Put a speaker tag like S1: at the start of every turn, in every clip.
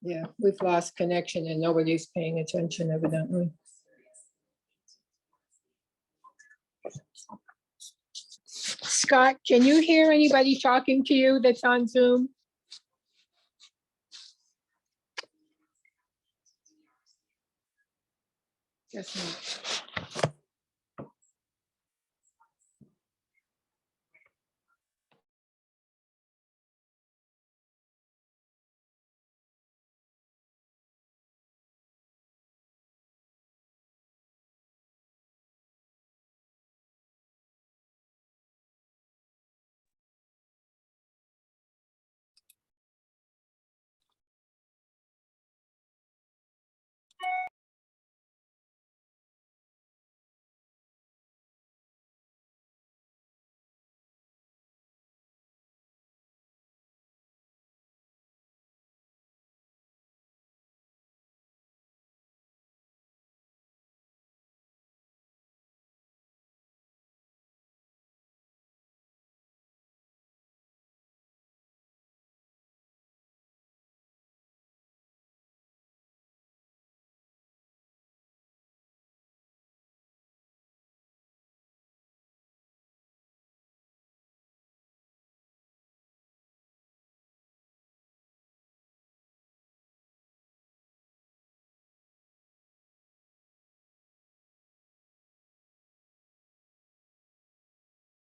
S1: Yeah, we've lost connection and nobody's paying attention evidently. Scott, can you hear anybody talking to you that's on Zoom? Guess not.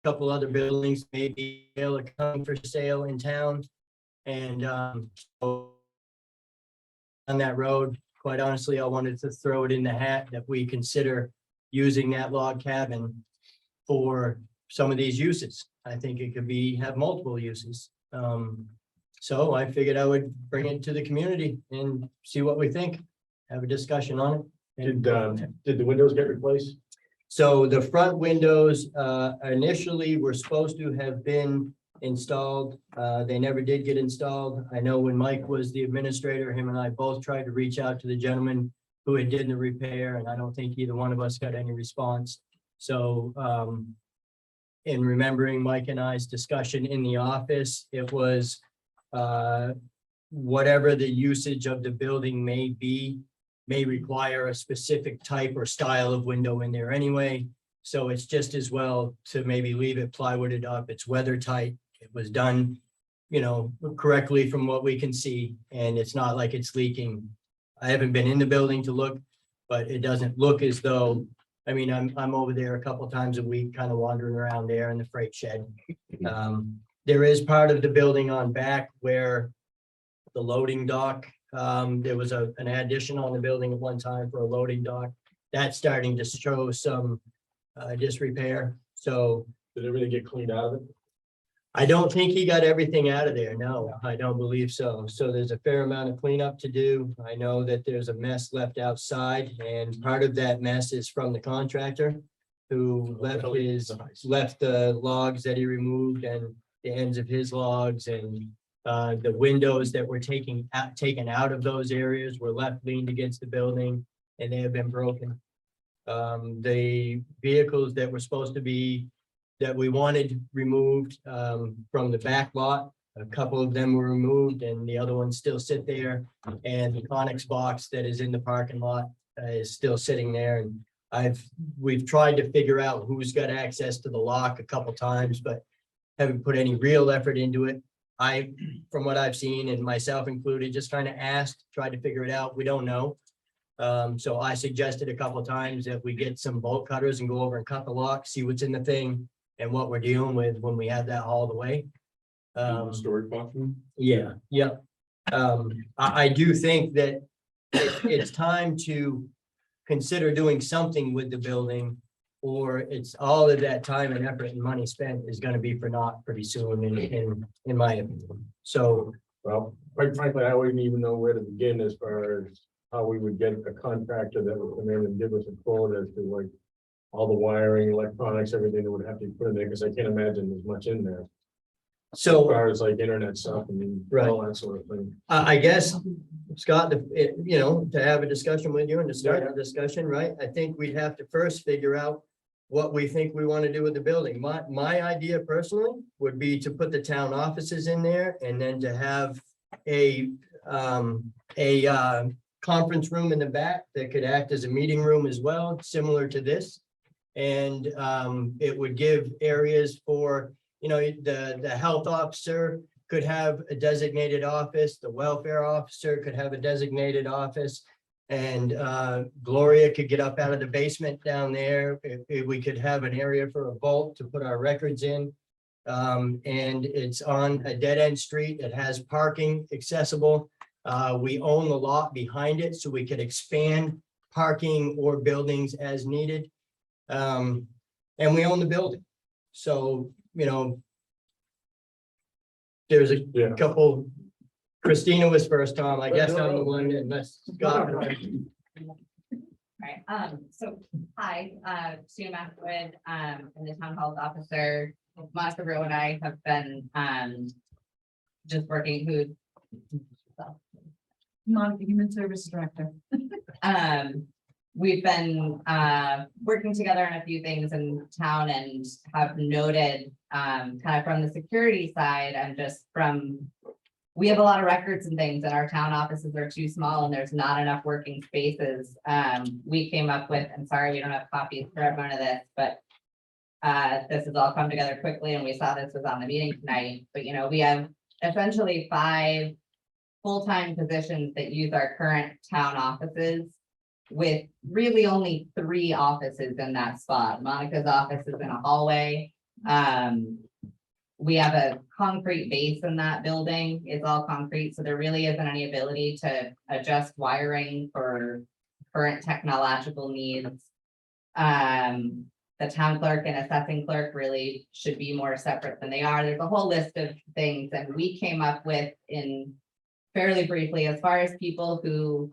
S2: Couple other buildings maybe coming for sale in town. And so on that road, quite honestly, I wanted to throw it in the hat that we consider using that log cabin for some of these uses. I think it could have multiple uses. So I figured I would bring it to the community and see what we think, have a discussion on it.
S3: Did the windows get replaced?
S2: So the front windows initially were supposed to have been installed. They never did get installed. I know when Mike was the administrator, him and I both tried to reach out to the gentleman who had did the repair, and I don't think either one of us got any response. So in remembering Mike and I's discussion in the office, it was whatever the usage of the building may be, may require a specific type or style of window in there anyway. So it's just as well to maybe leave it plywooded up. It's weather tight. It was done, correctly from what we can see, and it's not like it's leaking. I haven't been in the building to look, but it doesn't look as though, I'm over there a couple times a week, kind of wandering around there in the freight shed. There is part of the building on back where the loading dock, there was an addition on the building at one time for a loading dock. That's starting to show some disrepair. So
S3: Did everything get cleaned out of it?
S2: I don't think he got everything out of there. No, I don't believe so. So there's a fair amount of cleanup to do. I know that there's a mess left outside, and part of that mess is from the contractor who left the logs that he removed and the ends of his logs, and the windows that were taken out of those areas were left leaned against the building, and they have been broken. The vehicles that were supposed to be, that we wanted removed from the back lot, a couple of them were removed and the other ones still sit there. And the Conex box that is in the parking lot is still sitting there. And we've tried to figure out who's got access to the lock a couple times, but haven't put any real effort into it. From what I've seen, and myself included, just trying to ask, try to figure it out. We don't know. So I suggested a couple of times that we get some bolt cutters and go over and cut the lock, see what's in the thing and what we're dealing with when we have that hauled away.
S3: Storage function?
S2: Yeah. I do think that it's time to consider doing something with the building, or it's all of that time and effort and money spent is going to be for naught pretty soon, in my opinion. So,
S3: Well, quite frankly, I wouldn't even know where to begin as far as how we would get a contractor that would come in and give us a quote as to like all the wiring, electronics, everything that would have to be put in there, because I can't imagine there's much in there. As far as like internet stuff and all that sort of thing.
S2: I guess, Scott, to have a discussion with you and to start a discussion, right? I think we'd have to first figure out what we think we want to do with the building. My idea personally would be to put the town offices in there and then to have a a conference room in the back that could act as a meeting room as well, similar to this. And it would give areas for, you know, the health officer could have a designated office, the welfare officer could have a designated office. And Gloria could get up out of the basement down there. If we could have an area for a vault to put our records in. And it's on a dead end street. It has parking accessible. We own the lot behind it, so we could expand parking or buildings as needed. And we own the building. So, you know, there's a
S3: Yeah.
S2: couple, Christina was first, Tom. I guess I'm the one that must Scott.
S4: Right, so, hi, Sue McWood, I'm the town health officer. Monica Rowe and I have been, just working
S5: Monica, Human Services Director.
S4: we've been, working together on a few things in town and have noted, kind of from the security side and just from, we have a lot of records and things and our town offices are too small and there's not enough working spaces. We came up with, I'm sorry, we don't have copies for everyone of this, but this has all come together quickly and we saw this was on the meeting tonight, but you know, we have essentially 5 full-time positions that use our current town offices with really only 3 offices in that spot. Monica's office is in a hallway. We have a concrete base in that building. It's all concrete, so there really isn't any ability to adjust wiring for current technological needs. The town clerk and assessing clerk really should be more separate than they are. There's a whole list of things that we came up with in fairly briefly, as far as people who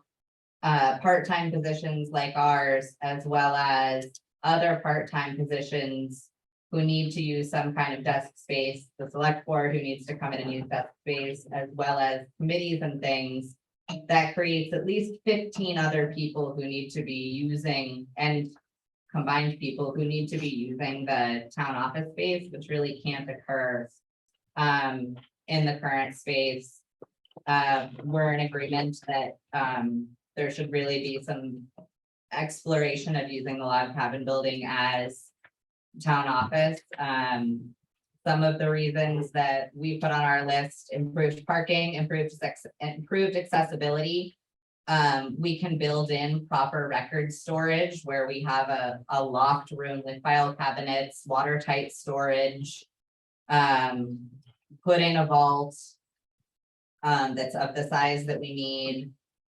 S4: part-time positions like ours, as well as other part-time positions who need to use some kind of desk space, the select board who needs to come in and use desk space, as well as committees and things. That creates at least 15 other people who need to be using, and combined people who need to be using the town office space, which really can't occur in the current space. We're in agreement that there should really be some exploration of using the log cabin building as town office. Some of the reasons that we put on our list: improved parking, improved accessibility. We can build in proper record storage where we have a locked room with file cabinets, watertight storage. Put in a vault that's of the size that we need.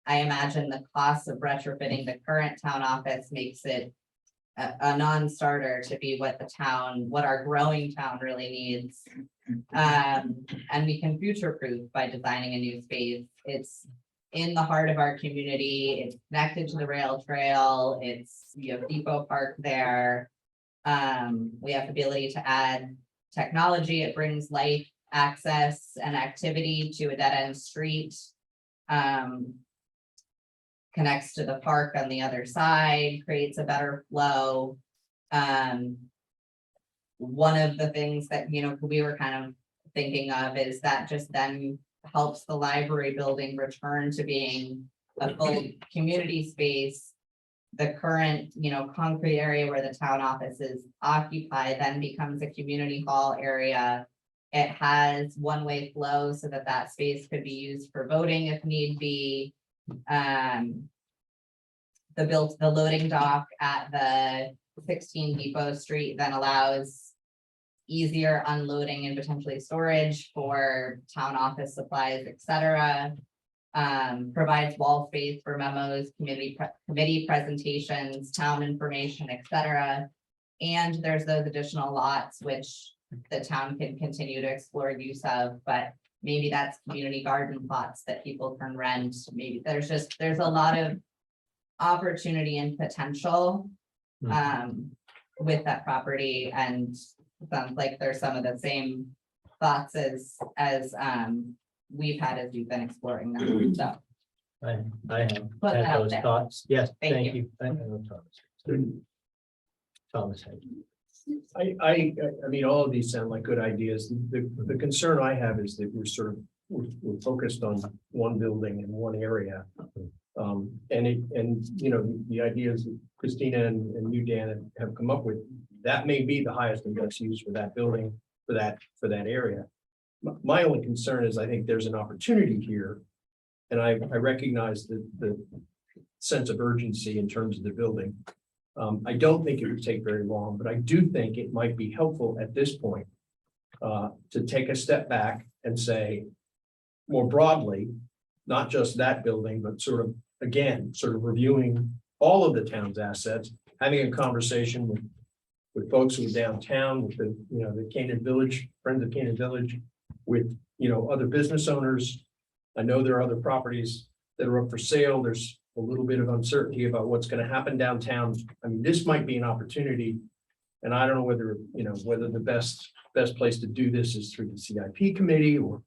S4: I imagine the cost of retrofitting the current town office makes it a non-starter to be what the town, what our growing town really needs. And we can future-proof by designing a new space. It's in the heart of our community. It's connected to the rail trail. It's, you have Depot Park there. We have the ability to add technology. It brings life, access, and activity to a dead-end street. Connects to the park on the other side, creates a better flow. One of the things that, you know, we were kind of thinking of is that just then helps the library building return to being a full community space. The current, you know, concrete area where the town offices occupy then becomes a community hall area. It has one-way flow so that that space could be used for voting if need be. The loading dock at the 16 Depot Street then allows easier unloading and potentially storage for town office supplies, etc. Provides wall space for memos, committee presentations, town information, etc. And there's those additional lots which the town can continue to explore use of, but maybe that's community garden plots that people can rent. Maybe there's a lot of opportunity and potential with that property, and sounds like there's some of the same thoughts as we've had as you've been exploring them. So
S2: I have
S4: Put that
S2: had
S4: out
S2: those
S4: there.
S2: thoughts. Yes,
S4: Thank
S2: thank
S4: you.
S2: you. Thank you, Thomas. Thomas.
S6: I mean, all of these sound like good ideas. The concern I have is that we're sort of
S3: we're focused on one building in one area. The ideas that Christina and you, Dan, have come up with, that may be the highest and best use for that building, for that area. My only concern is I think there's an opportunity here. And I recognize the sense of urgency in terms of the building. I don't think it would take very long, but I do think it might be helpful at this point to take a step back and say, more broadly, not just that building, but sort of reviewing all of the town's assets, having a conversation with folks who are downtown, with the Canaan Village, Friends of Canaan Village, with, other business owners. I know there are other properties that are up for sale. There's a little bit of uncertainty about what's going to happen downtown. I mean, this might be an opportunity. And I don't know whether the best place to do this is through the CIP committee or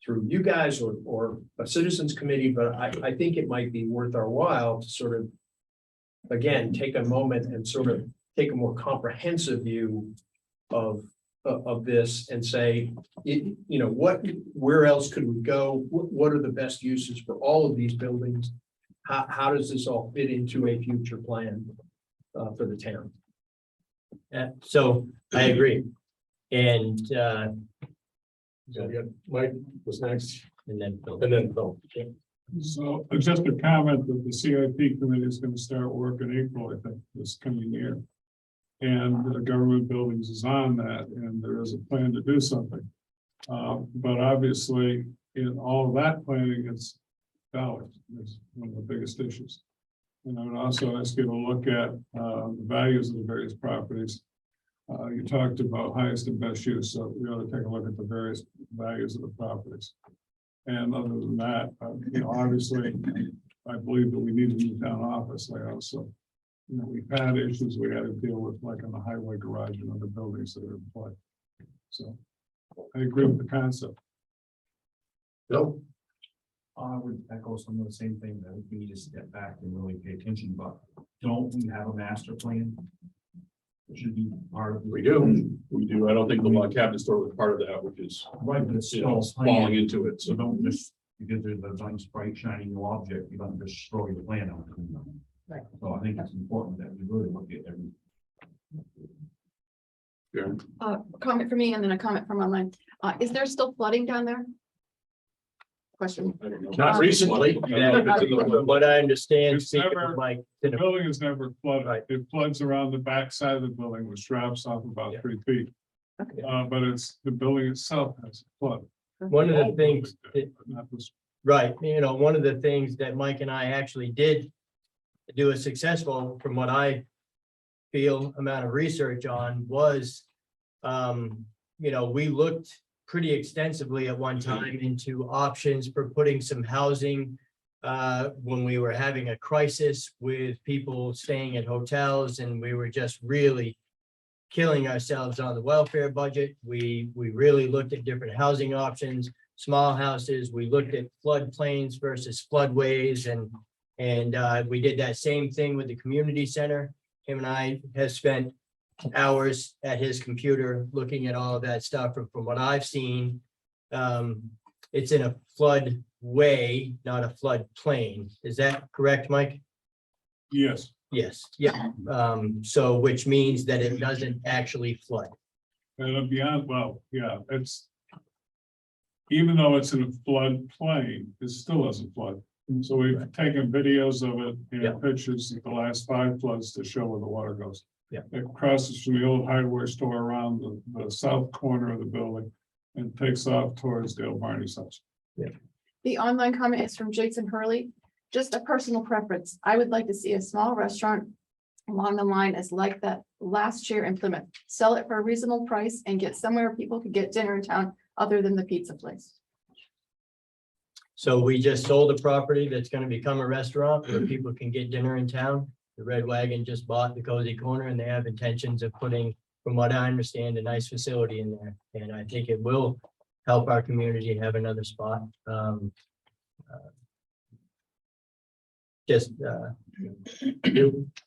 S3: through you guys or a citizens committee, but I think it might be worth our while to sort of, again, take a moment and sort of take a more comprehensive view of this and say, where else could we go? What are the best uses for all of these buildings? How does this all fit into a future plan for the town?
S2: So I agree. And
S3: Mike was next,
S2: and then Phil.
S3: and then Phil.
S6: So just a comment that the CIP committee is going to start work in April, I think, this coming year. And the government buildings is on that, and there is a plan to do something. But obviously, in all of that planning, it's dollars. It's one of the biggest issues. And I would also ask you to look at the values of the various properties. You talked about highest and best use, so we ought to take a look at the various values of the properties. And other than that, obviously, I believe that we need a new town office. I also, we've had issues we had to deal with, like in the highway garage and other buildings that are in play. So I agree with the concept.
S3: Phil?
S7: I would echo some of the same thing, that we need to step back and really pay attention, but don't we have a master plan? It should be part of.
S8: We do. I don't think the log cabinet store was part of that, which is,
S7: Right, but it's
S8: you know,
S7: still
S8: falling into it.
S7: So don't just, because there's a nice bright shiny new object, you don't just throw your plan out.
S4: Right.
S7: So I think it's important that we really look at every.
S5: Comment for me and then a comment from online. Is there still flooding down there? Question.
S8: I don't know.
S3: Not recently.
S8: I don't know if it's in the-
S2: What I understand,
S6: It's
S2: speaking
S6: never-
S2: of Mike,
S6: The building is never flooded.
S2: Right.
S6: It floods around the back side of the building, which drops off about
S2: Yeah.
S6: 3 feet.
S5: Okay.
S6: But it's the building itself has flood.
S2: one of the things,
S6: Not this.
S2: right, one of the things that Mike and I actually did do a successful, from what I feel, amount of research on was, we looked pretty extensively at one time into options for putting some housing when we were having a crisis with people staying at hotels and we were just really killing ourselves on the welfare budget. We really looked at different housing options, small houses. We looked at floodplains versus floodways and we did that same thing with the community center. Him and I have spent hours at his computer looking at all of that stuff. From what I've seen, it's in a flood way, not a flood plain. Is that correct, Mike?
S6: Yes.
S2: Yes, yeah. So which means that it doesn't actually flood.
S6: And beyond, well, yeah, it's. Even though it's in a flood plain, it still doesn't flood. So we've taken videos of it
S2: Yeah.
S6: and pictures of the last 5 floods to show where the water goes.
S2: Yeah.
S6: It crosses from the old hardware store around the south corner of the building and takes off towards Dale Barney's house.
S5: The online comment is from Jason Hurley. Just a personal preference. I would like to see a small restaurant along the line as like that last year in Plymouth. Sell it for a reasonable price and get somewhere people could get dinner in town other than the pizza place.
S2: So we just sold a property that's gonna become a restaurant where people can get dinner in town. The Red Wagon just bought the Cozy Corner and they have intentions of putting, from what I understand, a nice facility in there. And I think it will help our community have another spot. As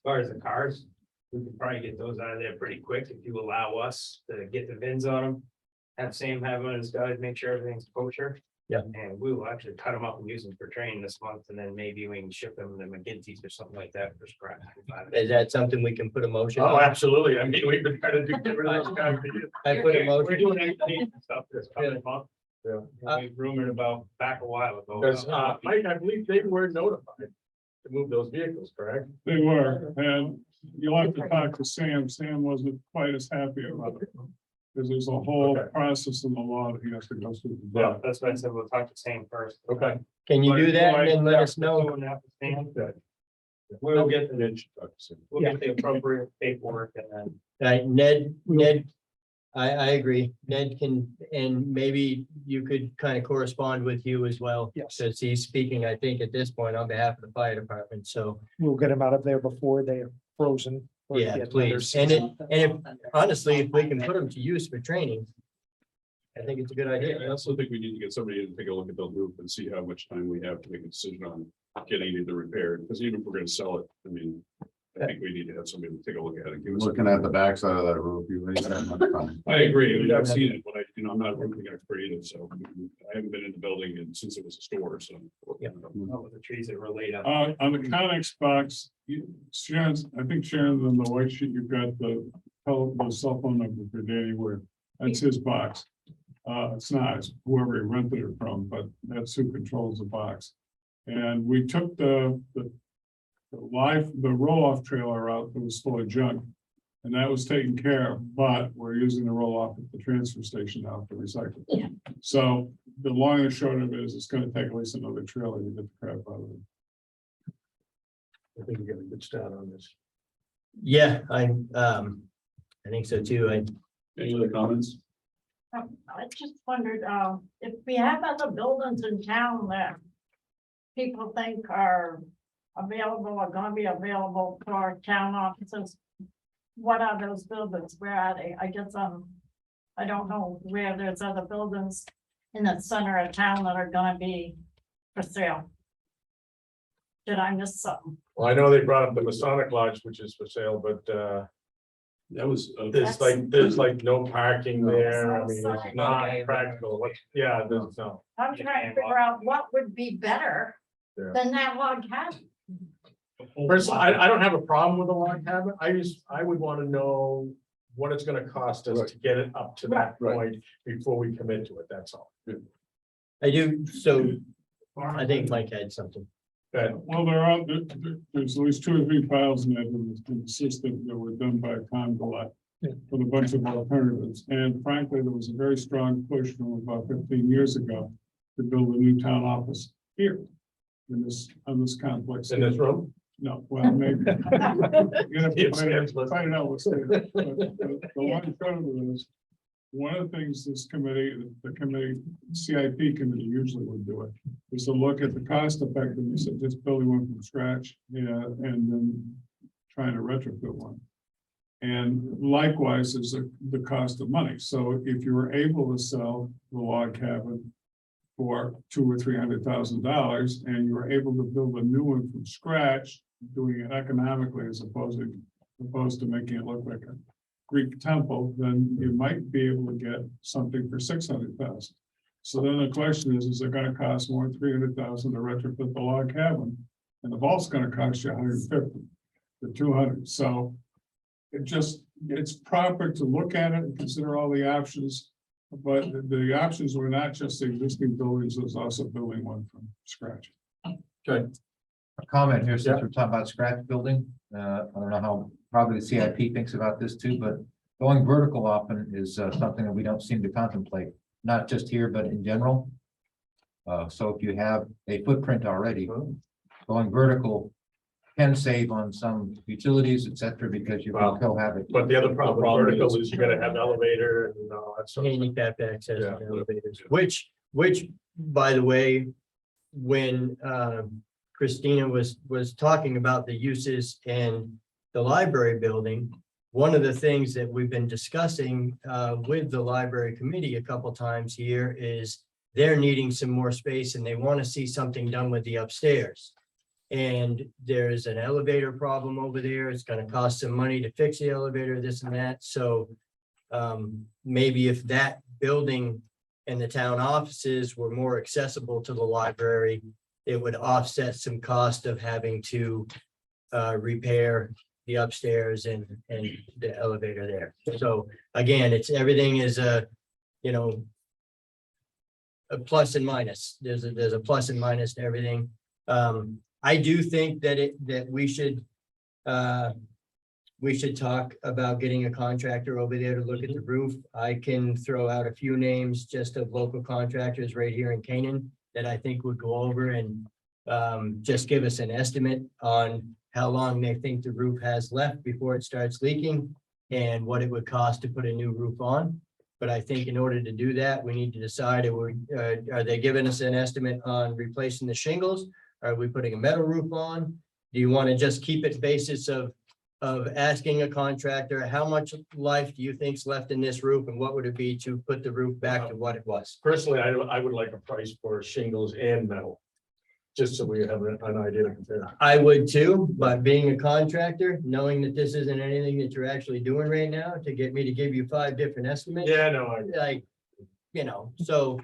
S9: far as the cars, we could probably get those out of there pretty quick if you allow us to get the VINs on them. Have Sam have one of his guys make sure everything's kosher.
S2: Yeah.
S9: And we will actually cut them up and use them for training this month, and then maybe we can ship them to McGinty's or something like that for scrap.
S2: Is that something we can put a motion
S3: Oh,
S2: on?
S3: absolutely. I mean, we've been trying to get rid of those guys for years.
S2: I put a
S9: We're
S2: motion.
S9: doing anything stuff this coming month.
S3: Yeah.
S9: We rumored about back a while ago.
S3: Because, Mike, I believe they were notified to move those vehicles, correct?
S6: They were, and you'll have to talk to Sam. Sam wasn't quite as happy about it. Because there's a whole
S3: Okay.
S6: process in the law that he has to go through.
S9: Yeah, that's why I said we'll talk to Sam first.
S3: Okay.
S2: Can you
S9: But
S2: do that
S9: before I
S2: and then let
S9: start
S2: us know?
S9: doing that with Sam,
S3: Good.
S9: We'll get
S3: Yeah,
S9: the,
S3: you should talk to Sam.
S9: we'll get the appropriate paperwork and then.
S2: Ned, I agree. Ned can, and maybe you could kind of correspond with you as well.
S10: Yes.
S2: Since he's speaking, I think at this point on behalf of the fire department, so,
S10: We'll get them out of there before they are frozen. or
S2: yeah,
S10: get another
S2: please. And it,
S10: season.
S2: and if, honestly, if we can put them to use for training, I think it's a good
S8: I
S2: idea.
S8: also think we need to get somebody to take a look at the roof and see how much time we have to make a decision on getting it repaired, because even if we're gonna sell it, I mean, I think we need to have somebody to take a look at it. and give us.
S11: Looking at the backside of that roof, you really don't have much time.
S8: I agree, I mean, I've seen it, but I'm not a roofing expert either, so I haven't been in the building and since it was a store, so.
S2: Yeah.
S9: Oh, the trees that were laid up.
S6: On the Connex box, Sharon's, I think Sharon's on the white sheet, you've got the cell phone number for Danny Ware. That's his box. It's not, it's whoever he rented it from, but that's who controls the box. And we took the roll-off trailer out that was full of junk. And that was taken care of, but we're using the roll-off at the transfer station now to recycle.
S1: Yeah.
S6: So the long and short of it is, it's gonna take at least another trailer to get the crap out of it.
S3: I think we got a good start on this.
S2: Yeah, I think so too.
S8: Any other comments?
S12: I just wondered, if we have other buildings in town that people think are available or gonna be available for town offices, what are those buildings? Where are they? I guess, I don't know where there's other buildings in the center of town that are gonna be for sale. Did I miss something?
S3: Well, I know they brought up the Masonic Lodge, which is for sale, but,
S8: That was.
S3: there's like no parking there. I mean, it's
S12: Sorry.
S3: not practical. What, yeah, there's no.
S12: I'm trying to figure out what would be better
S3: Yeah.
S12: than that log cabin.
S3: Personally, I don't have a problem with the log cabin. I would want to know what it's gonna cost us to get it up to that
S8: Right.
S3: point before we commit to it, that's all.
S2: I do, so I think Mike had something.
S3: But
S6: Well, there's at least 2 or 3 files in the system that were done by Convalette with a bunch of alternatives. And frankly, there was a very strong push from about 15 years ago to build a new town office here on this complex.
S3: in this room,
S6: No, well, maybe. You're gonna have to
S3: Upstairs,
S6: find out what's there. But the one part of it is, one of the things this committee, the committee, CIP committee usually would do it, is to look at the cost effectiveness of just building one from scratch, and then trying to retrofit one. And likewise is the cost of money. So if you were able to sell the log cabin for $200,000 or $300,000, and you were able to build a new one from scratch, doing it economically as opposed to making it look like a Greek temple, then you might be able to get something for $600,000. So then the question is it gonna cost more than $300,000 to retrofit the log cabin? And the vault's gonna cost you $150 to $200. So it's proper to look at it and consider all the options. But the options were not just the existing buildings, it was also building one from scratch.
S3: good.
S11: A comment here, since we're talking about scratch building, I don't know how probably the CIP thinks about this too, but going vertical often is something that we don't seem to contemplate, not just here, but in general. So if you have a footprint already, going vertical can save on some utilities, et cetera, because you
S3: Well,
S11: can cohabit.
S3: But the other problem with vertical is you gotta have elevator and all that sort of stuff.
S2: Handicap access
S3: Yeah.
S2: and elevators, which, by the way, when Christina was talking about the uses and the library building, one of the things that we've been discussing with the library committee a couple times here is they're needing some more space and they want to see something done with the upstairs. And there's an elevator problem over there. It's gonna cost some money to fix the elevator, this and that. So maybe if that building and the town offices were more accessible to the library, it would offset some cost of having to repair the upstairs and the elevator there. So again, everything is a, you know, a plus and minus. There's a plus and minus to everything. I do think that we should talk about getting a contractor over there to look at the roof. I can throw out a few names just of local contractors right here in Canaan that I think would go over and just give us an estimate on how long they think the roof has left before it starts leaking and what it would cost to put a new roof on. But I think in order to do that, we need to decide, are they giving us an estimate on replacing the shingles? Are we putting a metal roof on? Do you want to just keep it basis of asking a contractor, how much life do you think's left in this roof and what would it be to put the roof back to what it was?
S3: Personally, I would like a price for shingles and metal. Just so we have an idea to compare.
S2: I would too, but being a contractor, knowing that this isn't anything that you're actually doing right now, to get me to give you 5 different estimates.
S3: Yeah, no,
S2: Like, you know, so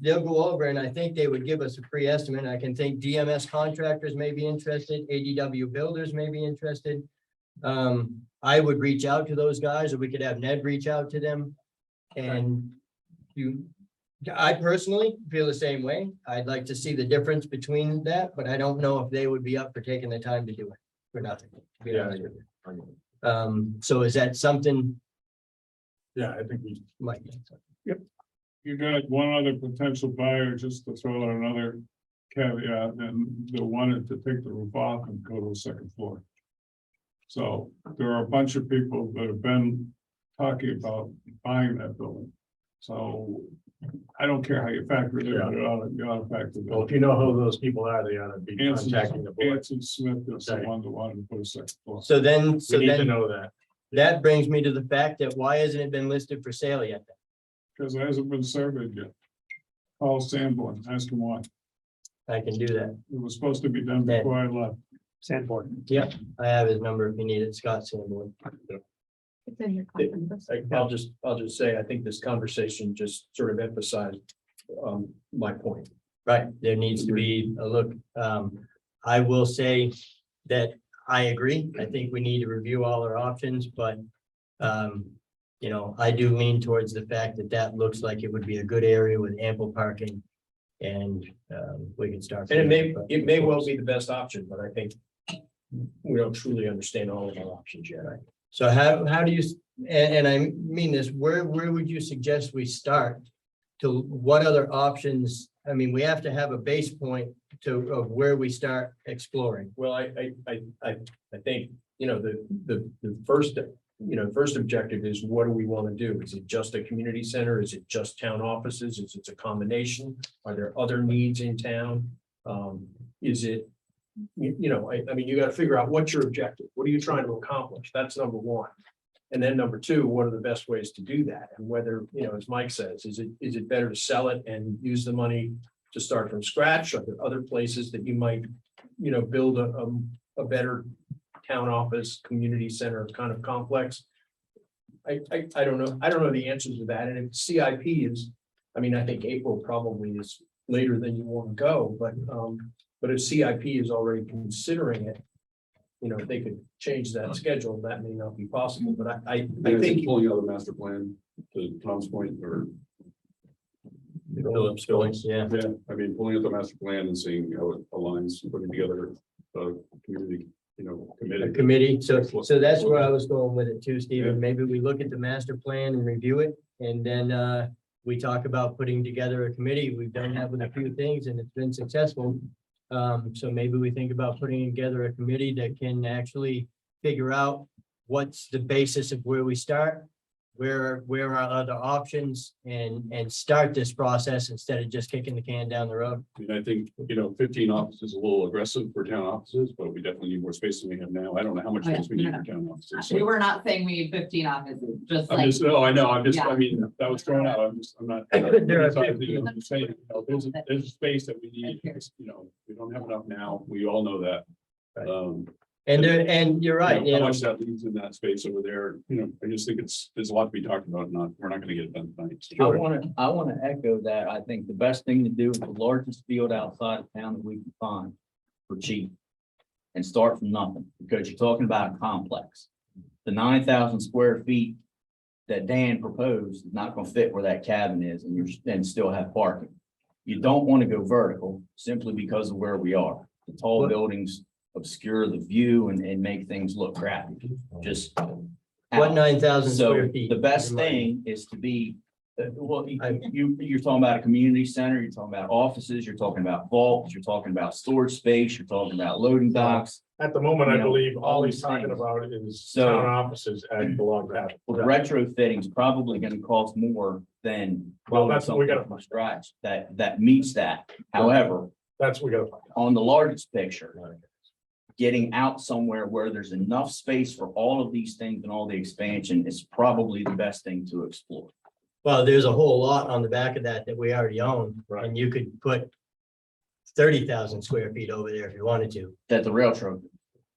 S2: they'll go over and I think they would give us a pre-estimate. I can think DMS contractors may be interested, ADW builders may be interested. I would reach out to those guys, or we could have Ned reach out to them. And I personally feel the same way. I'd like to see the difference between that, but I don't know if they would be up for taking the time to do it for nothing. To be honest with you. So is that something?
S3: yeah, I think we
S2: Mike?
S6: You got one other potential buyer, just to throw out another caveat, and they wanted to take the roof off and go to the second floor. So there are a bunch of people that have been talking about buying that building. So I don't care how you factor it in, but you ought to factor it
S3: well,
S6: in.
S3: if you know who those people are, they ought to be contacting the board.
S6: Anson Smith is the
S3: Okay.
S6: one that wanted to put a second floor.
S2: So then,
S3: We need to know that.
S2: that brings me to the fact that why hasn't it been listed for sale yet?
S6: Because it hasn't been surveyed yet. Call Sanborn, ask him why.
S2: I can do that.
S6: It was supposed to be done before I left.
S10: Sanborn.
S2: Yep, I have his number if you need it, Scott Sanborn.
S5: It's in your conference.
S13: I'll just say, I think this conversation just sort of emphasized my point.
S2: Right, there needs to be a look. I will say that I agree. I think we need to review all our options, but you know, I do lean towards the fact that that looks like it would be a good area with ample parking. And we can start.
S13: And it may well be the best option, but I think we don't truly understand all of our options yet.
S2: So how do you, and I mean this, where would you suggest we start? To what other options? I mean, we have to have a base point of where we start exploring.
S13: Well, I think, you know, the first objective is, what do we want to do? Is it just a community center? Is it just town offices? Is it a combination? Are there other needs in town? Is it, you know, I mean, you got to figure out what's your objective. What are you trying to accomplish? That's number one. And then number two, what are the best ways to do that? And whether, you know, as Mike says, is it better to sell it and use the money to start from scratch? Are there other places that you might, you know, build a better town office, community center kind of complex? I don't know. I don't know the answers to that. And if CIP is, I mean, I think April probably is later than you want to go, but if CIP is already considering it, you know, if they could change that schedule, that may not be possible, but I think.
S8: Pulling out the master plan, to Tom's point, or.
S2: Philip's voice, yeah.
S8: Yeah, I mean, pulling out the master plan and seeing how it aligns, putting together a community, you know,
S2: A committee, so that's where I was going with it too, Stephen. Maybe we look at the master plan and review it, and then we talk about putting together a committee. We've done that with a few things and it's been successful. So maybe we think about putting together a committee that can actually figure out what's the basis of where we start, where are other options, and start this process instead of just kicking the can down the road.
S8: I mean, I think, you know, 15 offices is a little aggressive for town offices, but we definitely need more space than we have now. I don't know how much space we need for town offices.
S4: We were not saying we need 15 offices, just
S8: I'm
S4: like,
S8: just, I know, I
S4: Yeah.
S8: mean, that was thrown out. I'm not.
S2: There are
S8: I'm just saying, you know, there's a space that we need, you know, we don't have enough now. We all know that.
S2: And you're right, you
S8: How
S2: know,
S8: much that leaves in that space over there, I just think there's a lot to be talked about, we're not gonna get it done tonight.
S14: I want to echo that. I think the best thing to do is the largest field outside of town that we can find for cheap. And start from nothing, because you're talking about a complex. The 9,000 square feet that Dan proposed is not gonna fit where that cabin is, and still have parking. You don't want to go vertical simply because of where we are. The tall
S2: What-
S14: buildings obscure the view and make things look crappy, just.
S2: what
S14: out.
S2: 9,000
S14: So
S2: square feet?
S14: the best
S2: in mind?
S14: thing is to be, you're talking about a community center, you're talking about offices, you're talking about vaults, you're talking about storage space, you're talking about loading docks.
S3: At the moment, I
S14: You know,
S3: believe all
S14: all
S3: he's
S14: these
S3: talking
S14: things.
S3: about is
S14: So-
S3: town offices at the log cabin.
S14: Well, the retrofitting is probably gonna cost more than.
S3: Well,
S14: building
S3: that's what we
S14: something
S3: gotta
S14: from scratch, that meets that. However,
S3: That's what we gotta find out.
S14: on the largest picture, getting out somewhere where there's enough space for all of these things and all the expansion is probably the best thing to explore.
S2: Well, there's a whole lot on the back of that we already own,
S3: Right.
S2: and you could put 30,000 square feet over there if you wanted to.
S14: That the rail trail.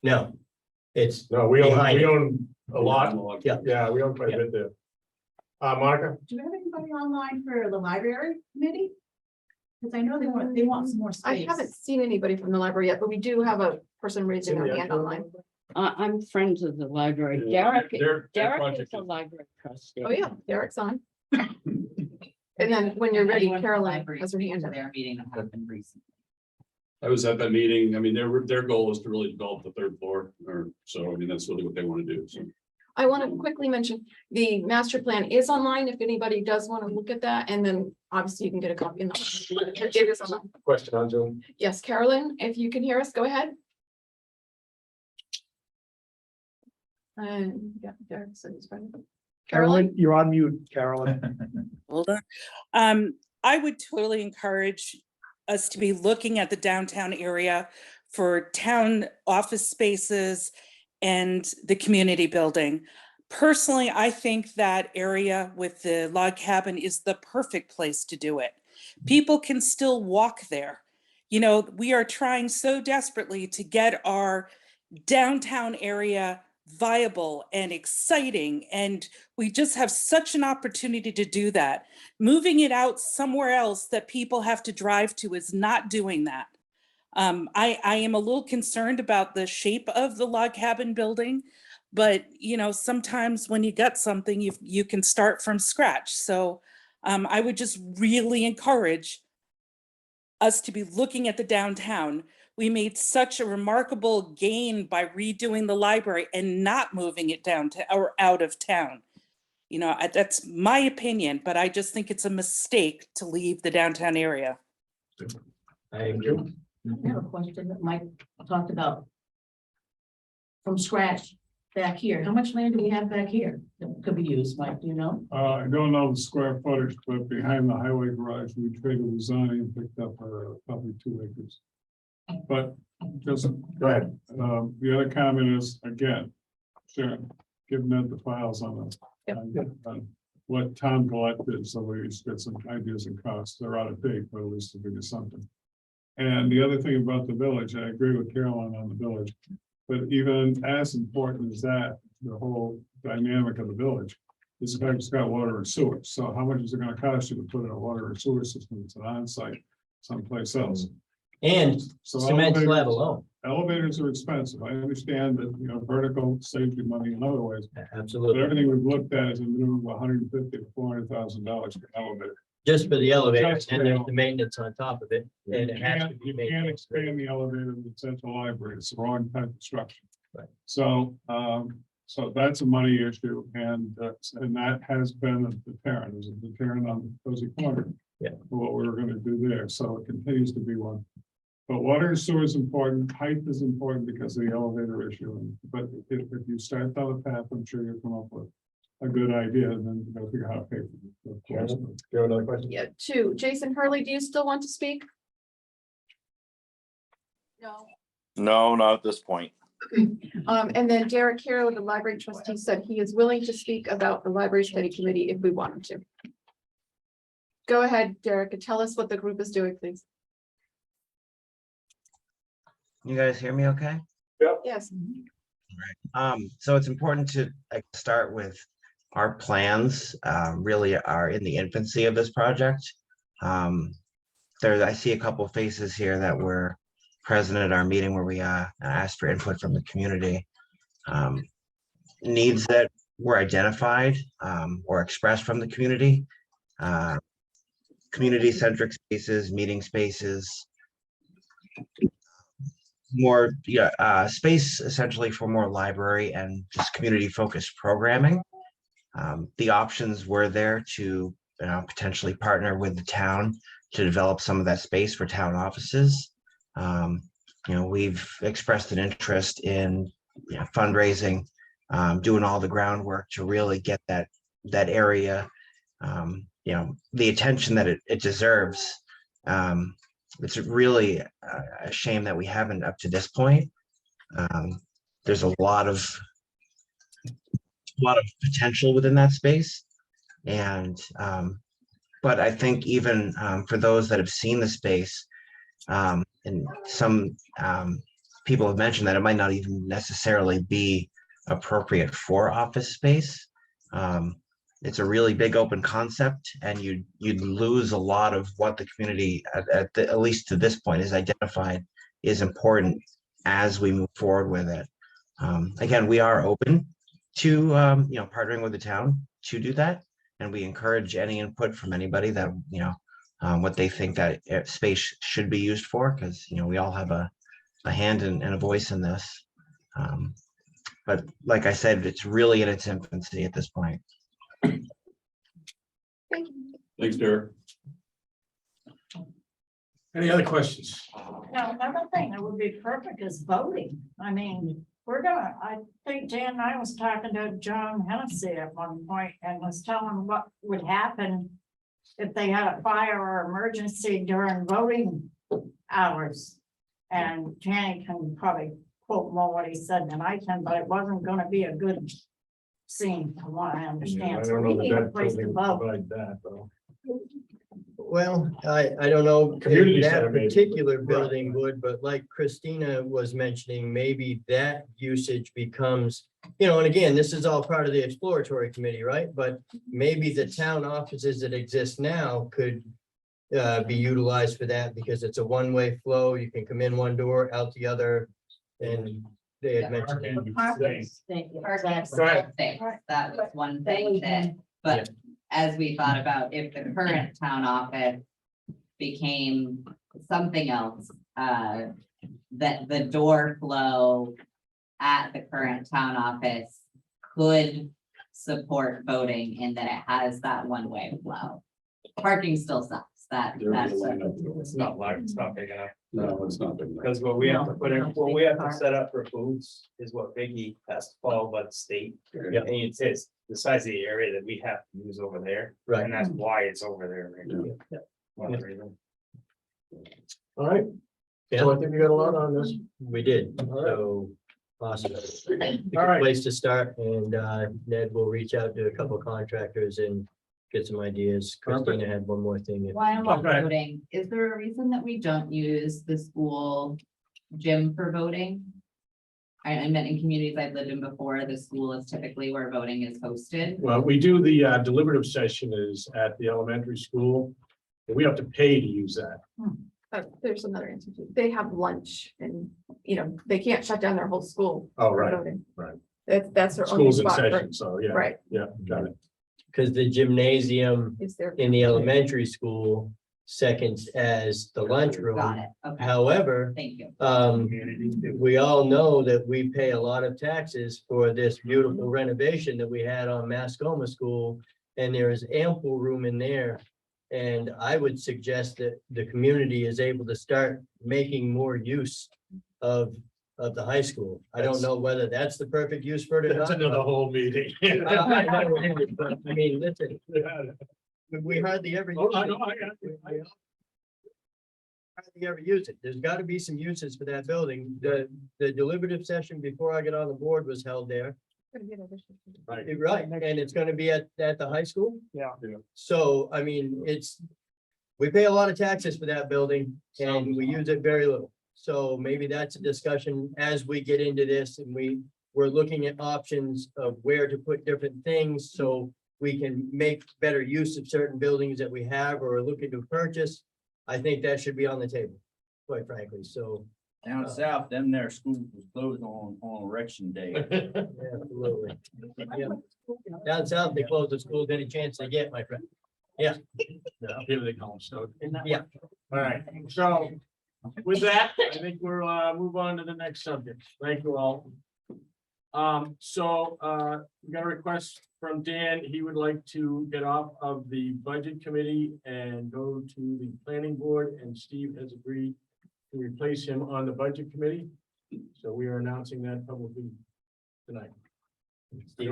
S2: No, it's,
S3: No, we
S2: Behind it.
S3: own a lot.
S2: Yeah.
S3: Yeah, we own quite a bit there. Monica?
S5: Do we have anybody online for the library committee? Because I know they want some more space. I haven't seen anybody from the library yet, but we do have a person raising their hand online.
S12: I'm friends of the library.
S3: Their
S12: Derek
S3: project
S12: is a
S3: is-
S12: library trustee.
S5: Oh, yeah, Derek's on. And then when you're ready,
S4: Anyone from
S5: Caroline
S4: library
S5: has her
S4: speak
S5: hand
S4: to
S5: up.
S4: Their meeting that happened recently.
S8: I was at that meeting, I mean, their goal is to really develop the third floor, so, I mean, that's really what they want to do, so.
S5: I want to quickly mention, the master plan is online if anybody does want to look at that, and then obviously you can get a copy. It is online.
S3: Question on Zoom.
S5: Yes, Carolyn, if you can hear us, go ahead. And yeah, Derek said he's ready.
S10: Carolyn, you're on mute, Carolyn.
S15: Hold on. I would totally encourage us to be looking at the downtown area for town office spaces and the community building. Personally, I think that area with the log cabin is the perfect place to do it. People can still walk there. You know, we are trying so desperately to get our downtown area viable and exciting, and we just have such an opportunity to do that. Moving it out somewhere else that people have to drive to is not doing that. I am a little concerned about the shape of the log cabin building, but you know, sometimes when you got something, you can start from scratch. So I would just really encourage us to be looking at the downtown. We made such a remarkable gain by redoing the library and not moving it down to or out of town. You know, that's my opinion, but I just think it's a mistake to leave the downtown area.
S2: I agree.
S12: I have a question that Mike talked about. From scratch back here. How much land do we have back here that could be used, Mike, do you know?
S6: I don't know the square footage, but behind the highway garage, we traded with Zonnie and picked up probably 2 acres. But just,
S3: Go ahead.
S6: the other comment is, again, Sharon, give Ned the files on what Tom collected, so we get some ideas and costs. They're out of date, but at least to give you something. And the other thing about the village, I agree with Caroline on the village, but even as important as that, the whole dynamic of the village is the fact it's got water and sewer. So how much is it gonna cost you to put in a water and sewer system that's an onsite someplace else?
S2: And
S6: So
S2: cement slab
S6: elevators-
S2: alone,
S6: Elevators are expensive. I understand that, you know, vertical saves you money in other ways, but
S2: absolutely.
S6: everything we've looked at is a minimum of $150,000 to $400,000 for an elevator.
S2: Just for the elevator,
S6: Just
S2: and
S6: for the
S2: there's the maintenance on top of it, and
S6: You
S2: it has to
S6: can't,
S2: be
S6: you can't
S2: maintained.
S6: expand the elevator in the central library. It's the wrong type of structure.
S2: Right.
S6: So, so that's a money issue, and that has been a deterrent, is a deterrent on the cozy corner.
S2: Yeah.
S6: For what we were gonna do there, so it continues to be one. But water and sewer is important, height is important because of the elevator issue, but if you start down the path, I'm sure you'll come up with a good idea, and then you gotta figure out how to pay for it.
S3: Karen, do you have another question?
S5: Yeah, 2. Jason Hurley, do you still want to speak? No.
S16: No, not at this point.
S5: And then Derek Hero, the library trustee, said he is willing to speak about the library study committee if we want him to. Go ahead, Derek, and tell us what the group is doing, please.
S17: You guys hear me okay?
S5: Yes.
S17: So it's important to start with our plans, really are in the infancy of this project. I see a couple of faces here that were present at our meeting where we asked for input from the community. Needs that were identified or expressed from the community. Community-centric spaces, meeting spaces, more space essentially for more library and just community-focused programming. The options were there to potentially partner with the town to develop some of that space for town offices. We've expressed an interest in fundraising, doing all the groundwork to really get that area, the attention that it deserves. It's really a shame that we haven't up to this point. There's a lot of potential within that space, and but I think even for those that have seen the space, and some people have mentioned that it might not even necessarily be appropriate for office space. It's a really big open concept, and you'd lose a lot of what the community, at least to this point, is identified is important as we move forward with it. Again, we are open to partnering with the town to do that, and we encourage any input from anybody that what they think that space should be used for, because we all have a hand and a voice in this. But like I said, it's really in its infancy at this point.
S5: Thank you.
S8: Thanks, Derek.
S3: Any other questions?
S12: Now, another thing that would be perfect is voting. I mean, I think Dan and I was talking to John Hennessy at one point and was telling what would happen if they had a fire or emergency during voting hours. And Tanny can probably quote more what he said than I can, but it wasn't gonna be a good scene from what I
S3: I
S12: understand. So
S3: don't
S12: we
S3: know
S12: need a
S3: that
S12: place to
S3: building
S12: vote.
S3: provide that, though.
S2: Well, I don't know. if
S3: Community
S2: that
S3: center maybe.
S2: particular
S3: Right.
S2: building would, but like Christina was mentioning, maybe that usage becomes, and again, this is all part of the exploratory committee, right? But maybe the town offices that exist now could be utilized for that, because it's a one-way flow. You can come in one door, out the other, and they had mentioned that.
S4: Parking space, that was one thing that, but as we thought about, if the current town office became something else, that the door flow at the current town office could support voting in that it has that one-way flow. Parking still sucks, that's.
S9: It's not large, it's not big enough.
S8: No, it's not big enough.
S9: Because what we have to put in, what we have to set up for booths is what Biggie has to follow by the state.
S2: Yeah.
S9: And it says the size of the area that we have to use over there.
S2: Right.
S9: And that's why it's over there. right now.
S2: Yeah.
S9: One reason.
S3: All right,
S2: Yeah,
S3: so I think we got a lot on this.
S2: we did,
S3: All right.
S2: so awesome.
S3: All right.
S2: Place to start, and Ned will reach out to a couple of contractors and get some ideas.
S3: Perfect.
S2: Christina had one more thing.
S4: Why I'm not
S3: Okay.
S4: voting, is there a reason that we don't use the school gym for voting? I meant in communities I've lived in before, the school is typically where voting is hosted.
S3: Well, we do the deliberative session is at the elementary school. And we have to pay to use that.
S5: There's another answer too. They have lunch and, they can't shut down their whole school.
S3: Oh,
S5: for
S3: right,
S5: voting.
S3: right.
S5: That's their only
S3: School's in
S5: spot,
S3: session, so yeah.
S5: right?
S3: Yeah, got it.
S2: Because the gymnasium
S5: Is there?
S2: in the elementary school seconds as the lunchroom.
S4: Got it, okay,
S2: However,
S4: thank you.
S2: we all know that we pay a lot of taxes for this beautiful renovation that we had on Mascoma School, and there is ample room in there. And I would suggest that the community is able to start making more use of the high school. I don't know whether that's the perfect use for it or
S3: That's
S2: not.
S3: another whole meeting.
S2: I mean, listen, we hardly ever.
S3: Oh,
S2: use
S3: I
S2: it.
S3: know, I got it.
S2: We hardly ever use it. There's got to be some uses for that building. The deliberative session before I got on the board was held there.
S3: Right.
S2: Right, and it's gonna be at the high school?
S10: Yeah.
S2: So, I mean, we pay a lot of taxes for that building and we use it very little. So maybe that's a discussion as we get into this and we're looking at options of where to put different things so we can make better use of certain buildings that we have or are looking to purchase. I think that should be on the table, quite frankly. So
S14: Down south, them there schools was closed on election day.
S2: yeah, absolutely. Yeah. Down south, they close the schools any chance they get, my friend. Yeah.
S3: Here they come, so.
S2: Yeah.
S3: All right, so with that, I think we'll move on to the next subject. Thank you all. We got a request from Dan. He would like to get off of the budget committee and go to the planning board, and Steve has agreed to replace him on the budget committee. So we are announcing that publicly tonight. You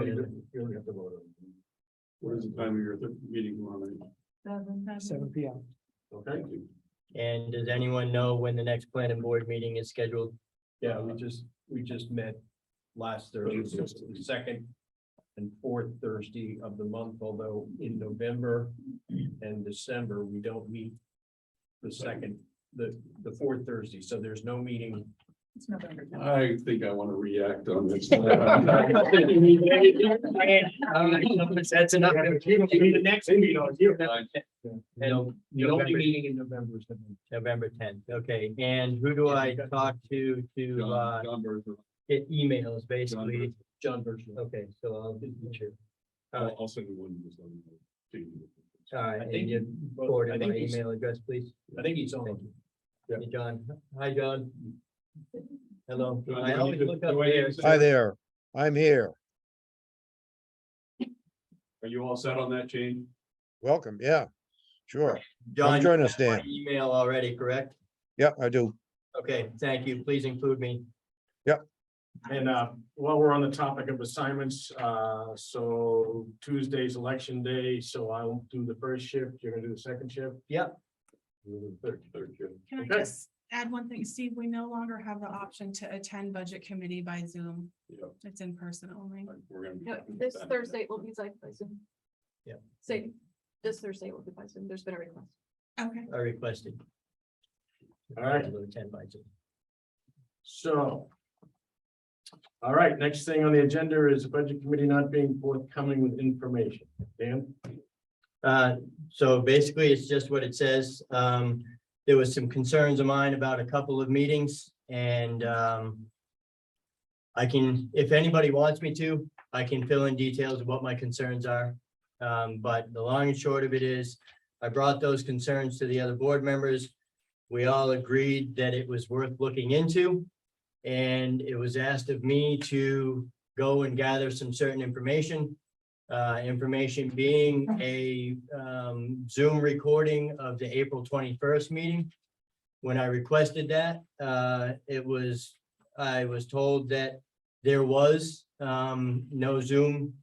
S3: don't have to vote on it.
S8: What is the time of your meeting tomorrow night?
S10: 7 p.m.
S3: Okay,
S2: And does anyone know when the next planning board meeting is scheduled?
S13: Yeah, we just met last Thursday, so it's the second and fourth Thursday of the month, although in November and December, we don't meet the second, the fourth Thursday, so there's no meeting.
S8: I think I want to react on this.
S13: That's enough. The next meeting, the only meeting in November is
S2: November 10th. Okay, and who do I talk to
S8: John Berger.
S2: get emails, basically?
S13: John Berger.
S2: Okay, so I'll do the chair.
S8: I'll send you one. Just let me know.
S2: All right,
S13: I
S2: and
S13: think-
S2: you
S13: I
S2: forward
S13: think
S2: my
S13: he's-
S2: email address, please.
S13: I think he's on.
S2: Hey, John. Hi, John. Hello.
S8: John,
S2: I
S8: do I
S2: always
S8: need to-
S2: look up
S8: do I need
S2: there.
S8: to say-
S18: Hi there, I'm here.
S8: Are you all set on that change?
S18: Welcome, yeah, sure.
S2: John,
S18: join
S2: you
S18: us,
S2: have my
S18: Dan.
S2: Email already, correct?
S18: Yep, I do.
S2: Okay, thank you. Please include me.
S3: and while we're on the topic of assignments, so Tuesday's election day, so I'll do the first shift, you're gonna do the second shift?
S2: Yep.
S3: Third shift.
S19: Can I
S3: Okay.
S19: just add one thing, Steve? We no longer have the option to attend budget committee by Zoom.
S8: Yeah.
S19: It's in person only.
S8: We're gonna. be
S5: No,
S8: back to
S5: this
S8: that.
S5: Thursday will be by Zoom.
S2: Yeah.
S5: Say, this Thursday will be by Zoom. There's been a request.
S19: Okay.
S2: I requested.
S3: All right.
S2: A little 10 by 2.
S3: So. All right, next thing on the agenda is the budget committee not being forthcoming with information. Dan?
S2: So basically, it's just what it says. There was some concerns of mine about a couple of meetings and I can, if anybody wants me to, I can fill in details of what my concerns are. But the long and short of it is, I brought those concerns to the other board members. We all agreed that it was worth looking into. And it was asked of me to go and gather some certain information. Information being a Zoom recording of the April 21st meeting. When I requested that, I was told that there was no Zoom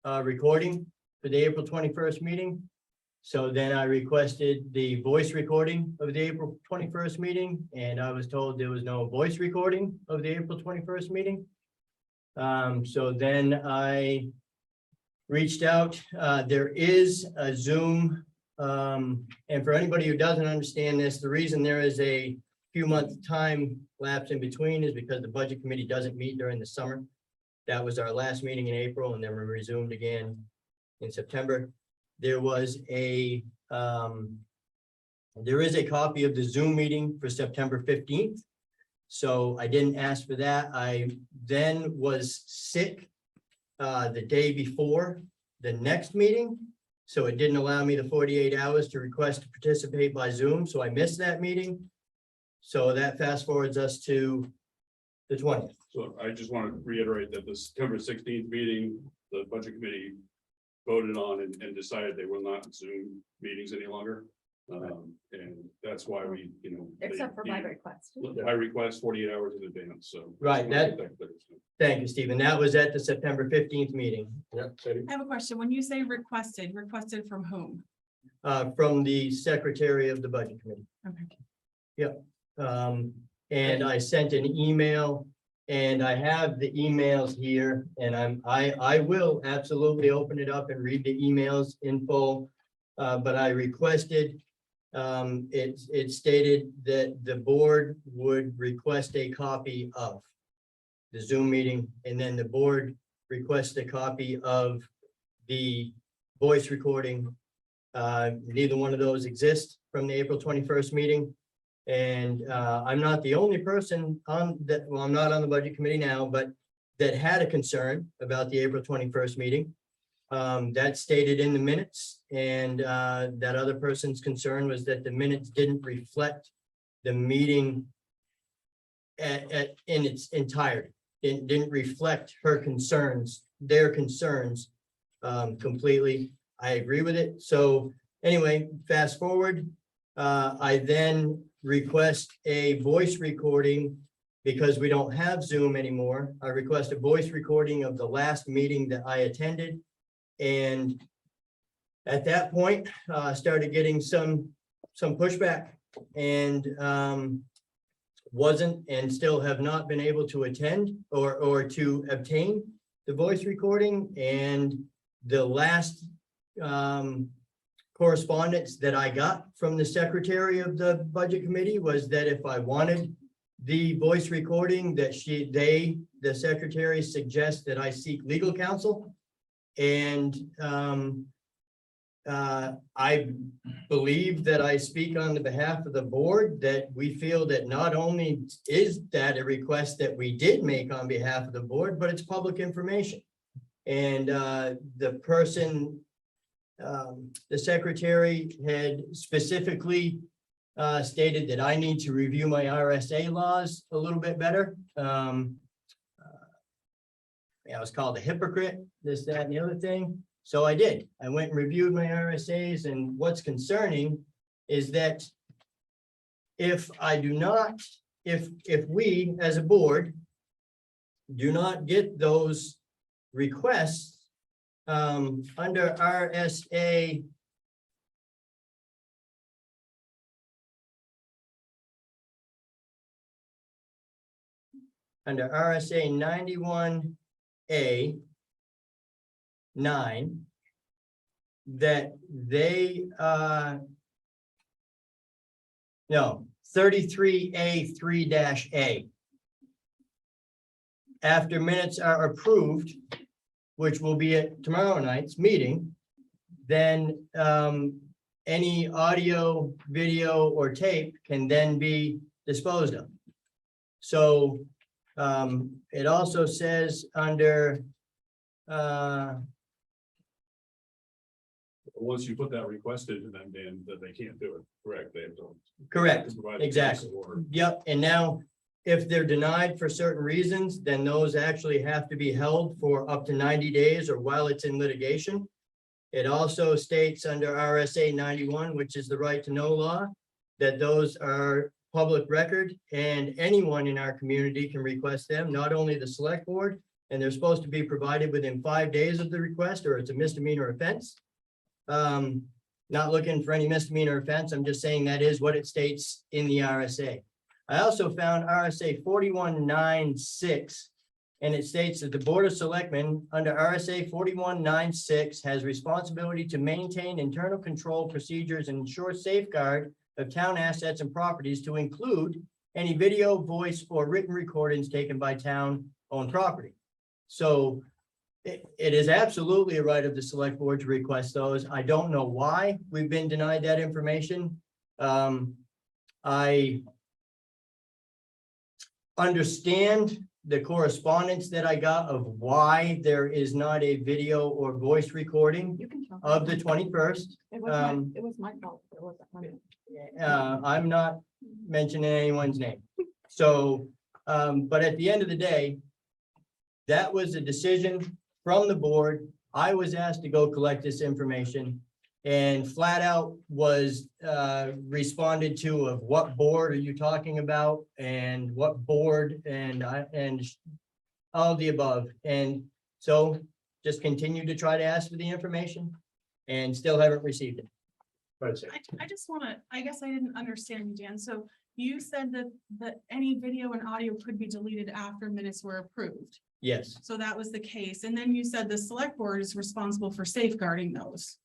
S2: recording for the April 21st meeting. So then I requested the voice recording of the April 21st meeting, and I was told there was no voice recording of the April 21st meeting. So then I reached out. There is a Zoom. And for anybody who doesn't understand this, the reason there is a few month time lapse in between is because the budget committee doesn't meet during the summer. That was our last meeting in April, and then we resumed again in September. There was there is a copy of the Zoom meeting for September 15th. So I didn't ask for that. I then was sick the day before the next meeting. So it didn't allow me the 48 hours to request to participate by Zoom. So I missed that meeting. So that fast forwards us to the 20th.
S8: So I just want to reiterate that the September 16th meeting, the budget committee voted on and decided they will not Zoom meetings any longer. And that's why we,
S5: Except for my request.
S8: I request 48 hours in advance, so.
S2: Right, that-
S8: clear.
S2: Thank you, Stephen. That was at the September 15th meeting.
S3: Yeah.
S19: I have a question. When you say requested from whom?
S2: From the secretary of the budget committee.
S19: Okay.
S2: And I sent an email and I have the emails here and I will absolutely open it up and read the emails in full. But I requested it stated that the board would request a copy of the Zoom meeting, and then the board requests a copy of the voice recording. Neither one of those exist from the April 21st meeting. And I'm not the only person on that, well, I'm not on the budget committee now, but that had a concern about the April 21st meeting. That's stated in the minutes, and that other person's concern was that the minutes didn't reflect the meeting in its entirety. It didn't reflect her concerns, their concerns completely. I agree with it. So anyway, fast forward, I then request a voice recording because we don't have Zoom anymore. I request a voice recording of the last meeting that I attended. And at that point, started getting some pushback, and wasn't and still have not been able to attend or to obtain the voice recording. And the last correspondence that I got from the secretary of the budget committee was that if I wanted the voice recording, that the secretary suggests that I seek legal counsel. And I believe that I speak on the behalf of the board, that we feel that not only is that a request that we did make on behalf of the board, but it's public information. And the person, the secretary had specifically stated that I need to review my RSA laws a little bit better. I was called a hypocrite, this, that, and the other thing. So I did. I went and reviewed my RSAs, and what's concerning is that if I do not, if we as a board do not get those requests under RSA under RSA 91A 9, that they no 33A 3-A, after minutes are approved, which will be at tomorrow night's meeting, then any audio, video, or tape can then be disposed of. So it also says under
S8: once you put that request into them, Dan, that they can't do it, correct? They have to.
S2: correct,
S8: provide
S2: exactly. Yep, and now if they're denied for certain reasons, then those actually have to be held for up to 90 days or while it's in litigation. It also states under RSA 91, which is the right to know law, that those are public record and anyone in our community can request them, not only the select board, and they're supposed to be provided within 5 days of the request, or it's a misdemeanor offense. Not looking for any misdemeanor offense. I'm just saying that is what it states in the RSA. I also found RSA 4196, and it states that the Board of Selectmen under RSA 4196 has responsibility to maintain internal control procedures and ensure safeguard of town assets and properties, to include any video, voice, or written recordings taken by town-owned property. So it is absolutely a right of the select board to request those. I don't know why we've been denied that information. I understand the correspondence that I got of why there is not a video or voice recording
S5: You can tell.
S2: of the 21st.
S5: It was my fault. It wasn't mine.
S2: I'm not mentioning anyone's name. So, but at the end of the day, that was a decision from the board. I was asked to go collect this information, and flat out was responded to of what board are you talking about, and what board, and all of the above. And so just continue to try to ask for the information and still haven't received it.
S19: I just want to, I guess I didn't understand you, Dan. So you said that any video and audio could be deleted after minutes were approved.
S2: Yes,
S19: So that was the case. And then you said the select board is responsible for safeguarding those.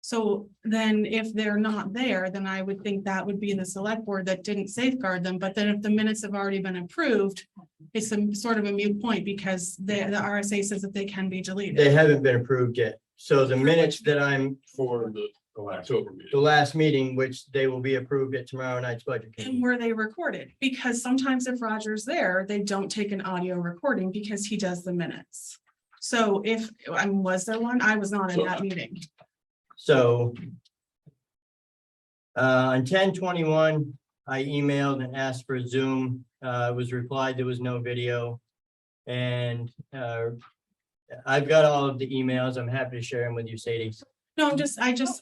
S19: So then if they're not there, then I would think that would be the select board that didn't safeguard them. But then if the minutes have already been approved, it's some sort of a moot point because the RSA says that they can be deleted.
S2: They haven't been approved yet. So the minutes that I'm,
S8: For the October meeting.
S2: the last meeting, which they will be approved at tomorrow night's budget
S19: And
S2: committee.
S19: were they recorded? Because sometimes if Roger's there, they don't take an audio recording because he does the minutes. So if, was there one? I was not in that meeting.
S2: So on 10/21, I emailed and asked for Zoom. It was replied there was no video. And I've got all of the emails. I'm happy to share them with you, Sadie.
S19: No,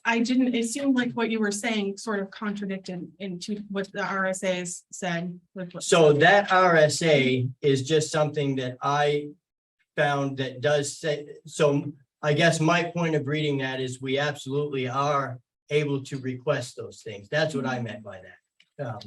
S19: I didn't, it seemed like what you were saying sort of contradicted into what the RSA's said.
S2: So that RSA is just something that I found that does say, so I guess my point of reading that is we absolutely are able to request those things. That's what I meant by that.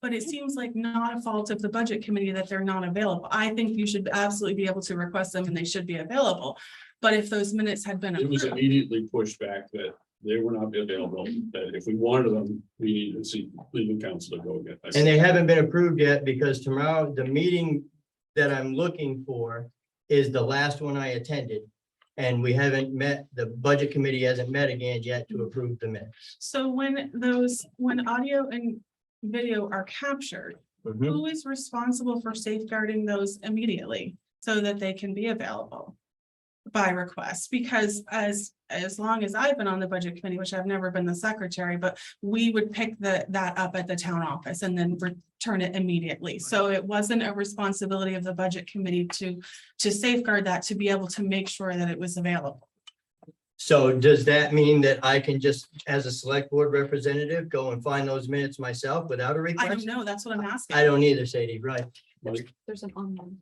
S19: But it seems like not a fault of the budget committee that they're not available. I think you should absolutely be able to request them and they should be available. But if those minutes had been
S8: It was
S19: approved,
S8: immediately pushed back that they were not available, that if we wanted them, we needed to see legal counsel to go get.
S2: And they haven't been approved yet because tomorrow, the meeting that I'm looking for is the last one I attended. And we haven't met, the budget committee hasn't met again yet to approve the minutes.
S19: so when audio and video are captured, who is responsible for safeguarding those immediately so that they can be available by request? Because as long as I've been on the budget committee, which I've never been the secretary, but we would pick that up at the town office and then return it immediately. So it wasn't a responsibility of the budget committee to safeguard that, to be able to make sure that it was available.
S2: So does that mean that I can just, as a select board representative, go and find those minutes myself without a
S19: I
S2: request?
S19: don't know. That's what I'm asking.
S2: I don't either, Sadie, right?
S5: There's an online.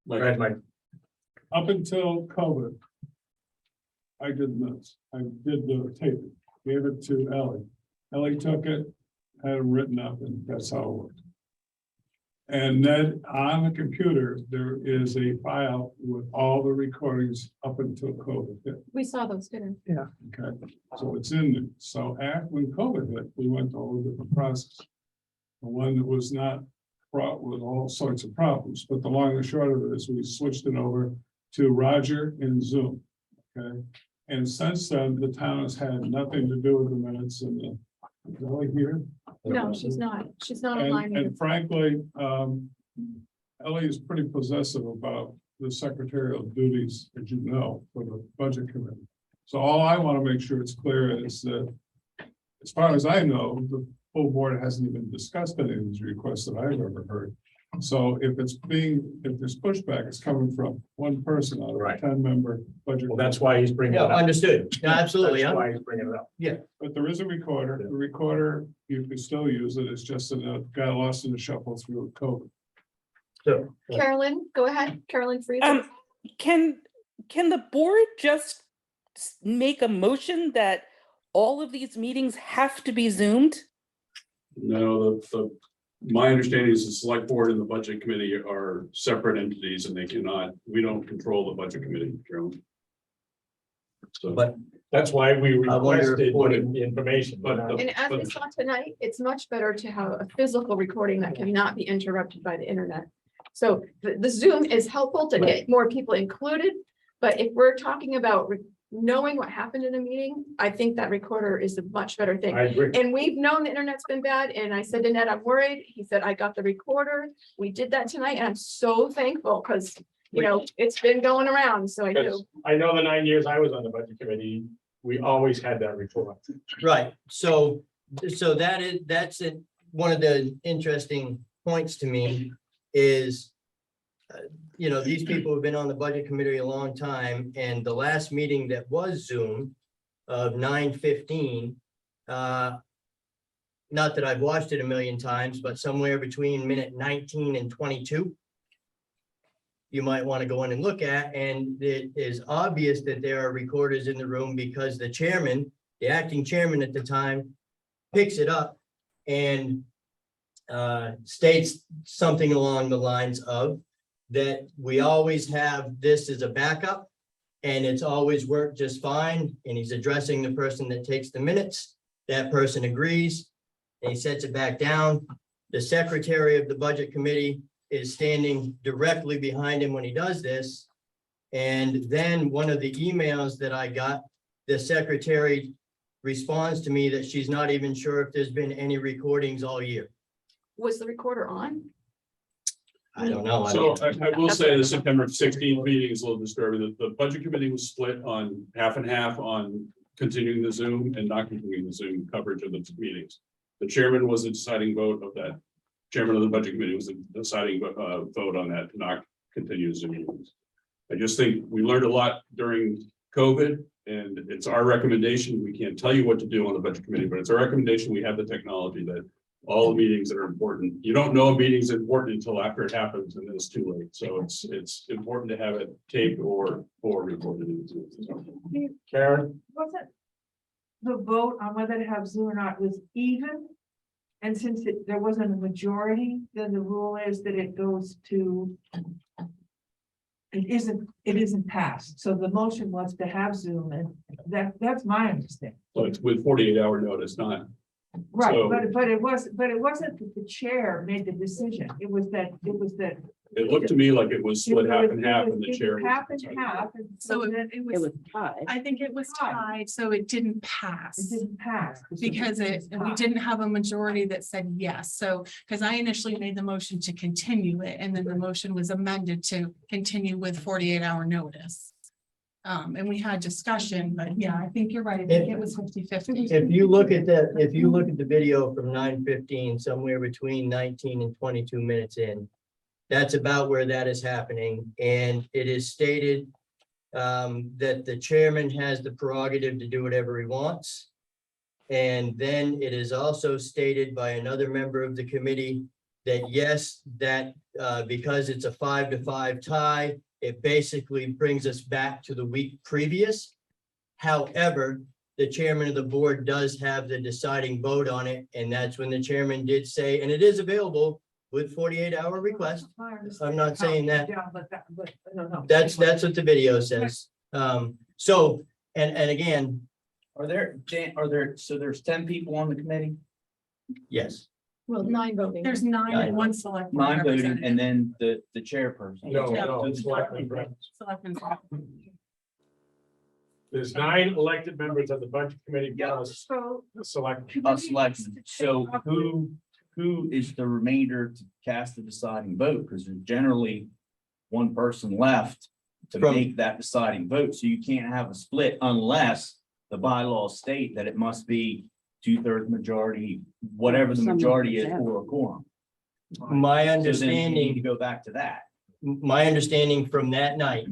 S3: Right, Mike.
S6: Up until COVID, I did this. I did the tape, gave it to Ellie. Ellie took it, had it written up, and that's how it worked. And then on the computer, there is a file with all the recordings up until COVID hit.
S5: We saw those, didn't
S6: Okay, so it's in there. So after when COVID hit, we went to all different process. The one that was not fraught with all sorts of problems, but the long and short of it is we switched it over to Roger and Zoom. Okay, and since then, the town has had nothing to do with the minutes and the. Is Ellie here?
S5: No, she's not. She's not online.
S6: And frankly, Ellie is pretty possessive about the secretarial duties, as you know, for the budget committee. So all I want to make sure it's clear is that, as far as I know, the full board hasn't even discussed any of these requests that I've ever heard. So if there's pushback, it's coming from one person out of a 10-member budget.
S3: Well, that's why he's bringing it
S2: Yeah,
S3: up.
S2: understood. No, absolutely.
S3: That's why he's bringing it up.
S2: Yeah,
S6: But there is a recorder. The recorder, you can still use it. It's just that it got lost in the shuffle through COVID.
S2: so.
S5: Carolyn, go ahead. Carolyn Freezer.
S15: Can the board just make a motion that all of these meetings have to be Zoomed?
S8: No, my understanding is the select board and the budget committee are separate entities and they cannot, we don't control the budget committee, Carolyn. So,
S2: But
S3: That's why we
S2: I wonder if
S3: requested the information.
S5: And as we saw tonight, it's much better to have a physical recording that cannot be interrupted by the internet. So the Zoom is helpful to get more people included, but if we're talking about knowing what happened in a meeting, I think that recorder is a much better thing.
S3: I agree.
S5: And we've known the internet's been bad, and I said to Ned, I'm worried. He said, I got the recorder. We did that tonight, and I'm so thankful because, you know, it's been going around, so I do.
S3: Because I know the 9 years I was on the budget committee, we always had that report.
S2: Right, so that's it. One of the interesting points to me is, you know, these people have been on the budget committee a long time, and the last meeting that was Zoom of 9:15, not that I've watched it a million times, but somewhere between minute 19 and 22. You might want to go in and look at, and it is obvious that there are recorders in the room because the chairman, the acting chairman at the time, picks it up and states something along the lines of that we always have this as a backup, and it's always worked just fine, and he's addressing the person that takes the minutes. That person agrees, and he sets it back down. The secretary of the budget committee is standing directly behind him when he does this. And then one of the emails that I got, the secretary responds to me that she's not even sure if there's been any recordings all year.
S5: Was the recorder on?
S2: I don't know.
S8: So I will say the September 16th meeting is a little disturbing. The budget committee was split on half and half on continuing the Zoom and not continuing the Zoom coverage of the meetings. The chairman was the deciding vote of that. Chairman of the budget committee was the deciding vote on that to not continue Zoom meetings. I just think we learned a lot during COVID, and it's our recommendation. We can't tell you what to do on the budget committee, but it's our recommendation. We have the technology that all the meetings that are important. You don't know a meeting's important until after it happens, and then it's too late. So it's important to have it taped or recorded.
S3: Karen?
S12: Wasn't the vote on whether to have Zoom or not was even? And since there wasn't a majority, then the rule is that it goes to. It isn't passed. So the motion was to have Zoom, and that's my understanding.
S8: So it's with 48-hour notice, not.
S12: Right,
S8: So-
S12: but it wasn't that the chair made the decision. It was that.
S8: It looked to me like it was split half and half, and the chair.
S12: Half and half, and
S19: So
S12: so then
S19: it was tied. I think it was tied, so it didn't pass.
S12: it didn't pass.
S19: Because we didn't have a majority that said yes. So, because I initially made the motion to continue it, and then the motion was amended to continue with 48-hour notice. And we had discussion, but yeah, I think you're right. I think it was 50-50.
S2: If you look at the video from 9:15, somewhere between 19 and 22 minutes in, that's about where that is happening. And it is stated that the chairman has the prerogative to do whatever he wants. And then it is also stated by another member of the committee that yes, that because it's a 5-5 tie, it basically brings us back to the week previous. However, the chairman of the board does have the deciding vote on it, and that's when the chairman did say, and it is available with 48-hour request. I'm not saying that.
S12: Yeah, but no.
S2: That's what the video says. So, and again,
S14: Are there, so there's 10 people on the committee,
S2: yes,
S5: Well, 9 voting.
S19: There's 9 and 1 select. board
S14: 9 voting,
S19: representative.
S14: and then the chairperson.
S3: No,
S19: Selectmen's rep.
S3: There's 9 elected members of the budget committee plus the select.
S14: Selection. So who is the remainder to cast the deciding vote? Because there's generally one person left to make that deciding vote. So you can't have a split unless the bylaws state that it must be 2/3 majority, whatever the majority is for a quorum.
S2: my
S14: So then you need to
S2: understanding,
S14: go back to that.
S2: my understanding from that night,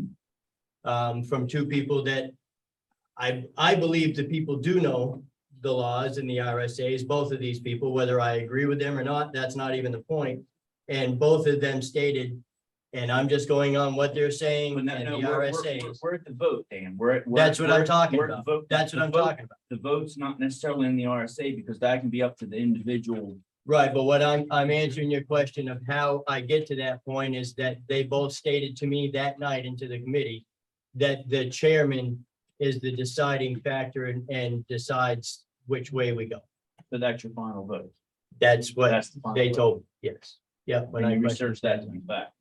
S2: from two people that I believe the people do know the laws and the RSAs, both of these people, whether I agree with them or not, that's not even the point. And both of them stated, and I'm just going on what they're saying
S14: But
S2: and
S14: no,
S2: the
S14: we're
S2: RSAs.
S14: at the vote, Dan.
S2: That's what I'm talking
S14: we're at the
S2: about.
S14: vote.
S2: That's what
S14: The
S2: I'm
S14: vote-
S2: talking about.
S14: The vote's not necessarily in the RSA because that can be up to the individual.
S2: Right, but what I'm answering your question of how I get to that point is that they both stated to me that night into the committee that the chairman is the deciding factor and decides which way we go.
S14: So that's your final vote.
S2: That's what
S14: That's the final
S2: they
S14: vote.
S2: told me, yes. Yeah. when
S14: And
S2: I
S14: you
S2: questioned
S14: researched that to be fact.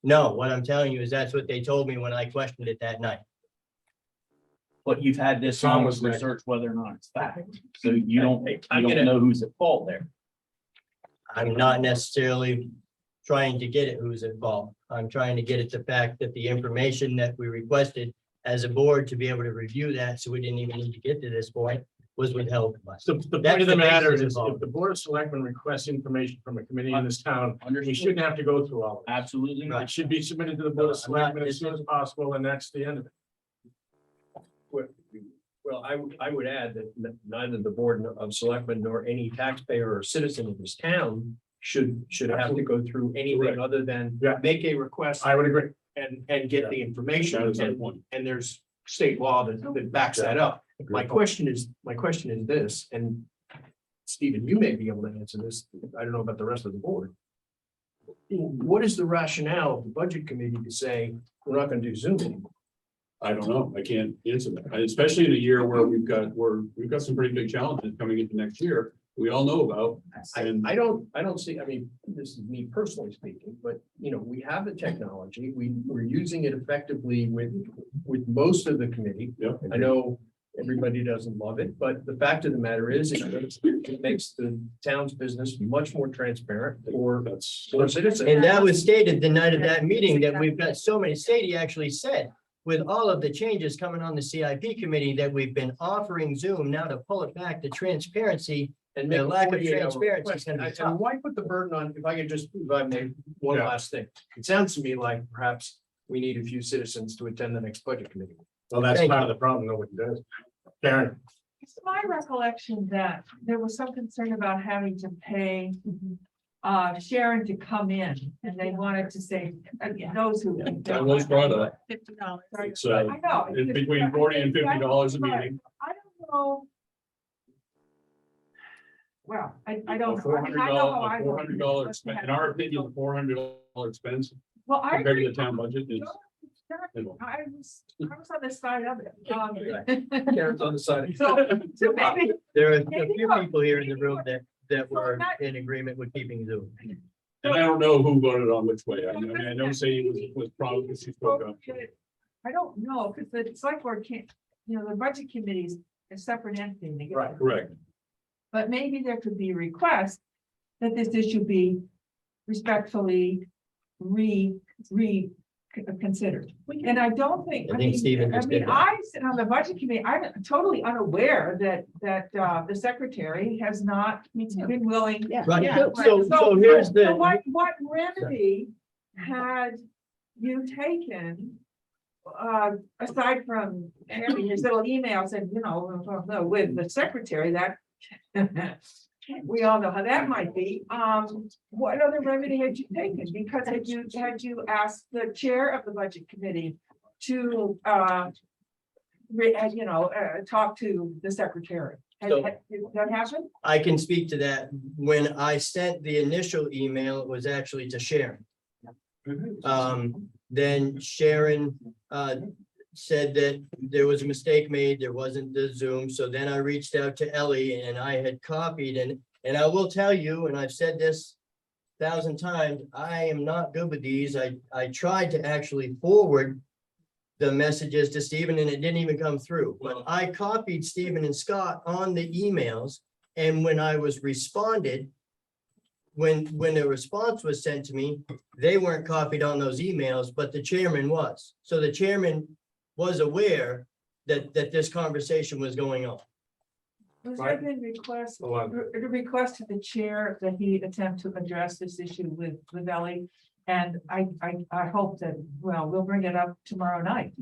S2: No, what I'm telling you is that's what they told me when I questioned it that night.
S14: But you've had this
S3: Tom
S14: long
S3: was
S14: to
S3: next.
S14: research whether or not it's fact. So you don't
S2: I'm gonna-
S14: know who's at fault there.
S2: I'm not necessarily trying to get at who's at fault. I'm trying to get at the fact that the information that we requested as a board to be able to review that, so we didn't even need to get to this point, was withheld from us.
S3: So the
S2: That's
S3: point of the
S2: the
S3: matter
S2: basis
S3: is,
S2: of all.
S3: if the board of selectmen requests information from a committee in this town, we
S14: Understood.
S3: shouldn't have to go through all of it.
S14: Absolutely not.
S3: It should be submitted to the board of
S2: I'm not-
S3: selectmen as soon as possible, and that's the end of it.
S13: Well, I would add that neither the board of selectmen nor any taxpayer or citizen of this town should have to go through anything
S3: Correct.
S13: other than
S3: Yeah.
S13: make a request
S3: I would agree.
S13: and get the information.
S8: That is our
S13: And
S8: point.
S13: and there's state law that backs that up. My question is this, and Stephen, you may be able to answer this. I don't know about the rest of the board. What is the rationale of the budget committee to say, we're not going to do Zoom anymore?
S8: I don't know. I can't answer that, especially in a year where we've got some pretty big challenges coming into next year. We all know about. And
S13: I don't see, I mean, this is me personally speaking, but you know, we have the technology, we're using it effectively with most of the committee.
S8: Yep.
S13: I know everybody doesn't love it, but the fact of the matter is, it makes the town's business much more transparent for citizens.
S2: And that was stated the night of that meeting, that we've got so many, Sadie actually said, with all of the changes coming on the CIP committee, that we've been offering Zoom now to pull it back to transparency.
S13: And
S2: The
S13: make a
S2: lack of
S13: 48-hour
S2: transparency is
S13: request.
S2: gonna be
S13: And
S2: tough.
S13: why put the burden on, if I could just, if I may, one
S8: Yeah.
S13: last thing. It sounds to me like perhaps we need a few citizens to attend the next budget committee.
S3: Well, that's
S2: Thank
S3: part of the problem, nobody does. Karen,
S12: It's my recollection that there was some concern about having to pay Sharon to come in, and they wanted to say, those who.
S8: that was brought up.
S19: $50.
S8: It's
S12: I know.
S8: it's between $40 and $50 a meeting.
S12: I don't know. Well, I don't.
S8: A
S12: I mean, I know how I vote.
S8: $400 expense, in our opinion, the $400 expense
S12: Well, I
S8: compared to
S12: agree.
S8: the town budget is.
S12: I was on the side of it.
S13: Karen's on the side.
S12: So maybe,
S2: There are a few people here in the room that were in agreement with keeping Zoom.
S8: And I don't know who voted on which way. I know Sadie was probably, she spoke up.
S12: I don't know, because the select board can't, the budget committee is a separate entity. They get-
S3: Right.
S8: Correct.
S12: But maybe there could be a request that this issue be respectfully considered. And I don't think,
S2: I think Stephen just did that.
S12: I sit on the budget committee, I'm totally unaware that the secretary has not been willing.
S2: Right,
S12: Yeah,
S2: so here's the.
S12: What remedy had you taken? Aside from having his little emails and, with the secretary, that we all know how that might be. What other remedy had you taken? Because had you asked the chair of the budget committee to talk to the secretary? Did that happen?
S2: I can speak to that. When I sent the initial email, it was actually to Sharon. Then Sharon said that there was a mistake made, there wasn't the Zoom, so then I reached out to Ellie and I had copied, and I will tell you, and I've said this 1,000 times, I am not good with these. I tried to actually forward the messages to Stephen and it didn't even come through, but I copied Stephen and Scott on the emails, and when I was responded, when the response was sent to me, they weren't copied on those emails, but the chairman was. So the chairman was aware that this conversation was going on.
S12: Was there been a request to the chair that he attempt to address this issue with Ellie? And I hope that, we'll bring it up tomorrow night.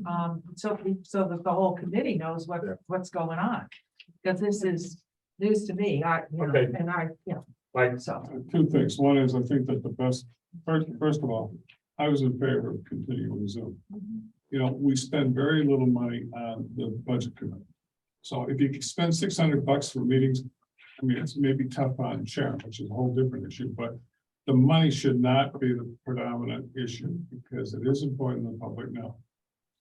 S12: So that the whole committee knows what's going on. Because this is news to me.
S3: Okay. Right.
S12: So.
S6: Two things. One is, I think that the best, first of all, I was in favor of continuing Zoom. We spend very little money on the budget committee. So if you can spend $600 for meetings, I mean, it's maybe tough on Sharon, which is a whole different issue, but the money should not be the predominant issue because it is important in the public now.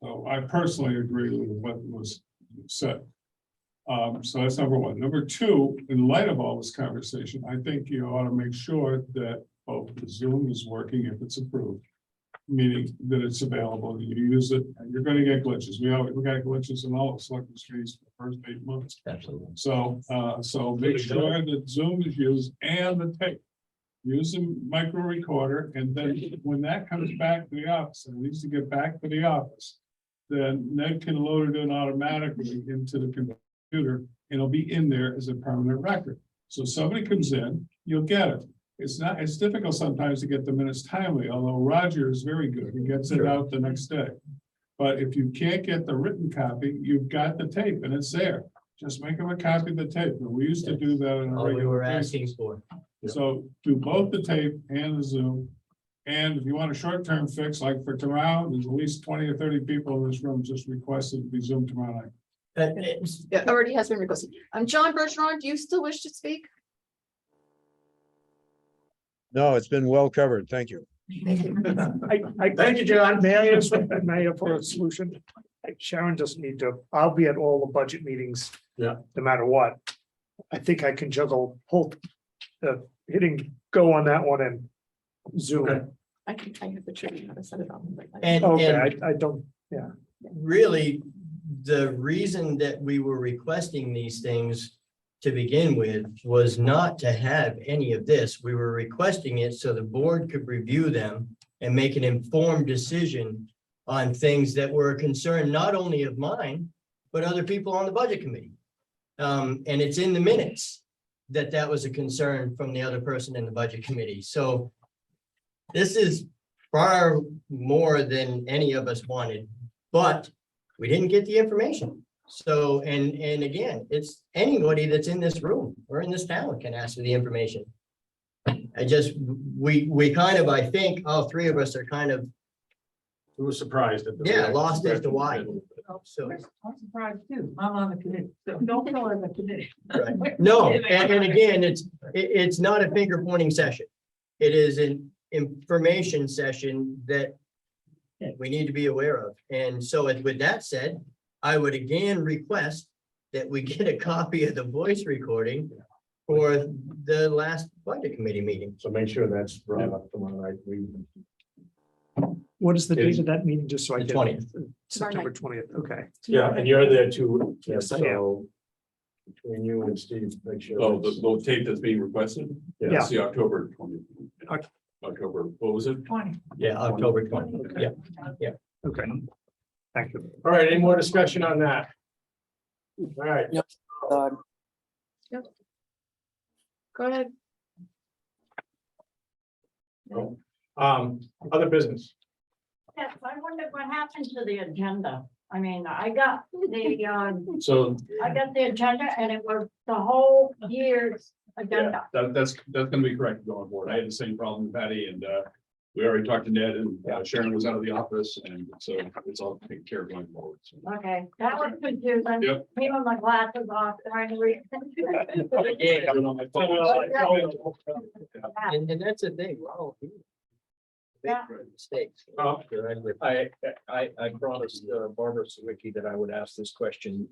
S6: So I personally agree with what was said. So that's number one. Number two, in light of all this conversation, I think you ought to make sure that both the Zoom is working if it's approved, meaning that it's available, you use it, and you're going to get glitches. We got glitches in all of selectmen streets for the first 8 months.
S2: Absolutely.
S6: So make sure that Zoom is used and the tape. Use a micro recorder, and then when that comes back to the office, and it needs to get back to the office, then Ned can load it in automatically into the computer, and it'll be in there as a permanent record. So somebody comes in, you'll get it. It's difficult sometimes to get the minutes timely, although Roger is very good. He gets it out the next day. But if you can't get the written copy, you've got the tape and it's there. Just make them a copy of the tape. And we used to do that on a
S2: All we
S6: regular
S2: were
S6: basis.
S2: asking for.
S6: So do both the tape and the Zoom. And if you want a short-term fix, like for tomorrow, there's at least 20 or 30 people in this room just requested to be Zoom tomorrow night.
S5: Yeah, already has been requested. John Bergeron, do you still wish to speak?
S18: No, it's been well covered. Thank you.
S10: Thank you, John. May I ask for a solution? Sharon doesn't need to, I'll be at all the budget meetings.
S3: Yeah.
S10: No matter what. I think I can juggle, hitting go on that one and Zoom.
S3: Okay.
S5: I have the training how to set it up.
S2: And,
S10: Okay,
S2: and
S10: I don't,
S2: really, the reason that we were requesting these things to begin with was not to have any of this. We were requesting it so the board could review them and make an informed decision on things that were a concern, not only of mine, but other people on the budget committee. And it's in the minutes that that was a concern from the other person in the budget committee. So this is far more than any of us wanted, but we didn't get the information. So, and again, it's anybody that's in this room or in this town can ask for the information. We kind of, I think, all three of us are kind of,
S3: We were surprised at the.
S2: yeah, lost as to why. So,
S12: I'm surprised too. I'm on the committee. So don't go on the committee.
S2: right. No, and again, it's not a finger pointing session. It is an information session that we need to be aware of. And so with that said, I would again request that we get a copy of the voice recording for the last budget committee meeting.
S3: So make sure that's brought up tomorrow night.
S10: what is the date of that meeting, just so I
S2: The
S10: get?
S2: 20th.
S10: September 20th, okay.
S3: Yeah, and you're there too.
S10: Yes, I am.
S3: So between you and Steve, make sure.
S8: Oh, the
S3: that's-
S8: tape that's being requested?
S3: Yeah.
S8: That's the October 20th.
S10: Oc-
S8: October, what was it?
S12: 20.
S2: Yeah, October 20th. Yeah.
S10: Okay. Thank you.
S3: All right, any more discussion on that? All right.
S5: Go ahead.
S3: Other business.
S12: Yes, I wonder what happened to the agenda. I mean, I got the,
S3: So
S12: I got the agenda and it was the whole year's
S8: Yeah,
S12: agenda.
S8: that's gonna be correct going forward. I had the same problem with Patty and we already talked to Ned and Sharon was out of the office and so it's all taken care of going forward. So,
S12: Okay, that was confusing.
S8: Yep.
S12: Me with my glasses off, trying to read.
S8: Having on my phone.
S2: And that's the thing, we're all human. Make mistakes.
S13: I promised Barbara Sawicki that I would ask this question.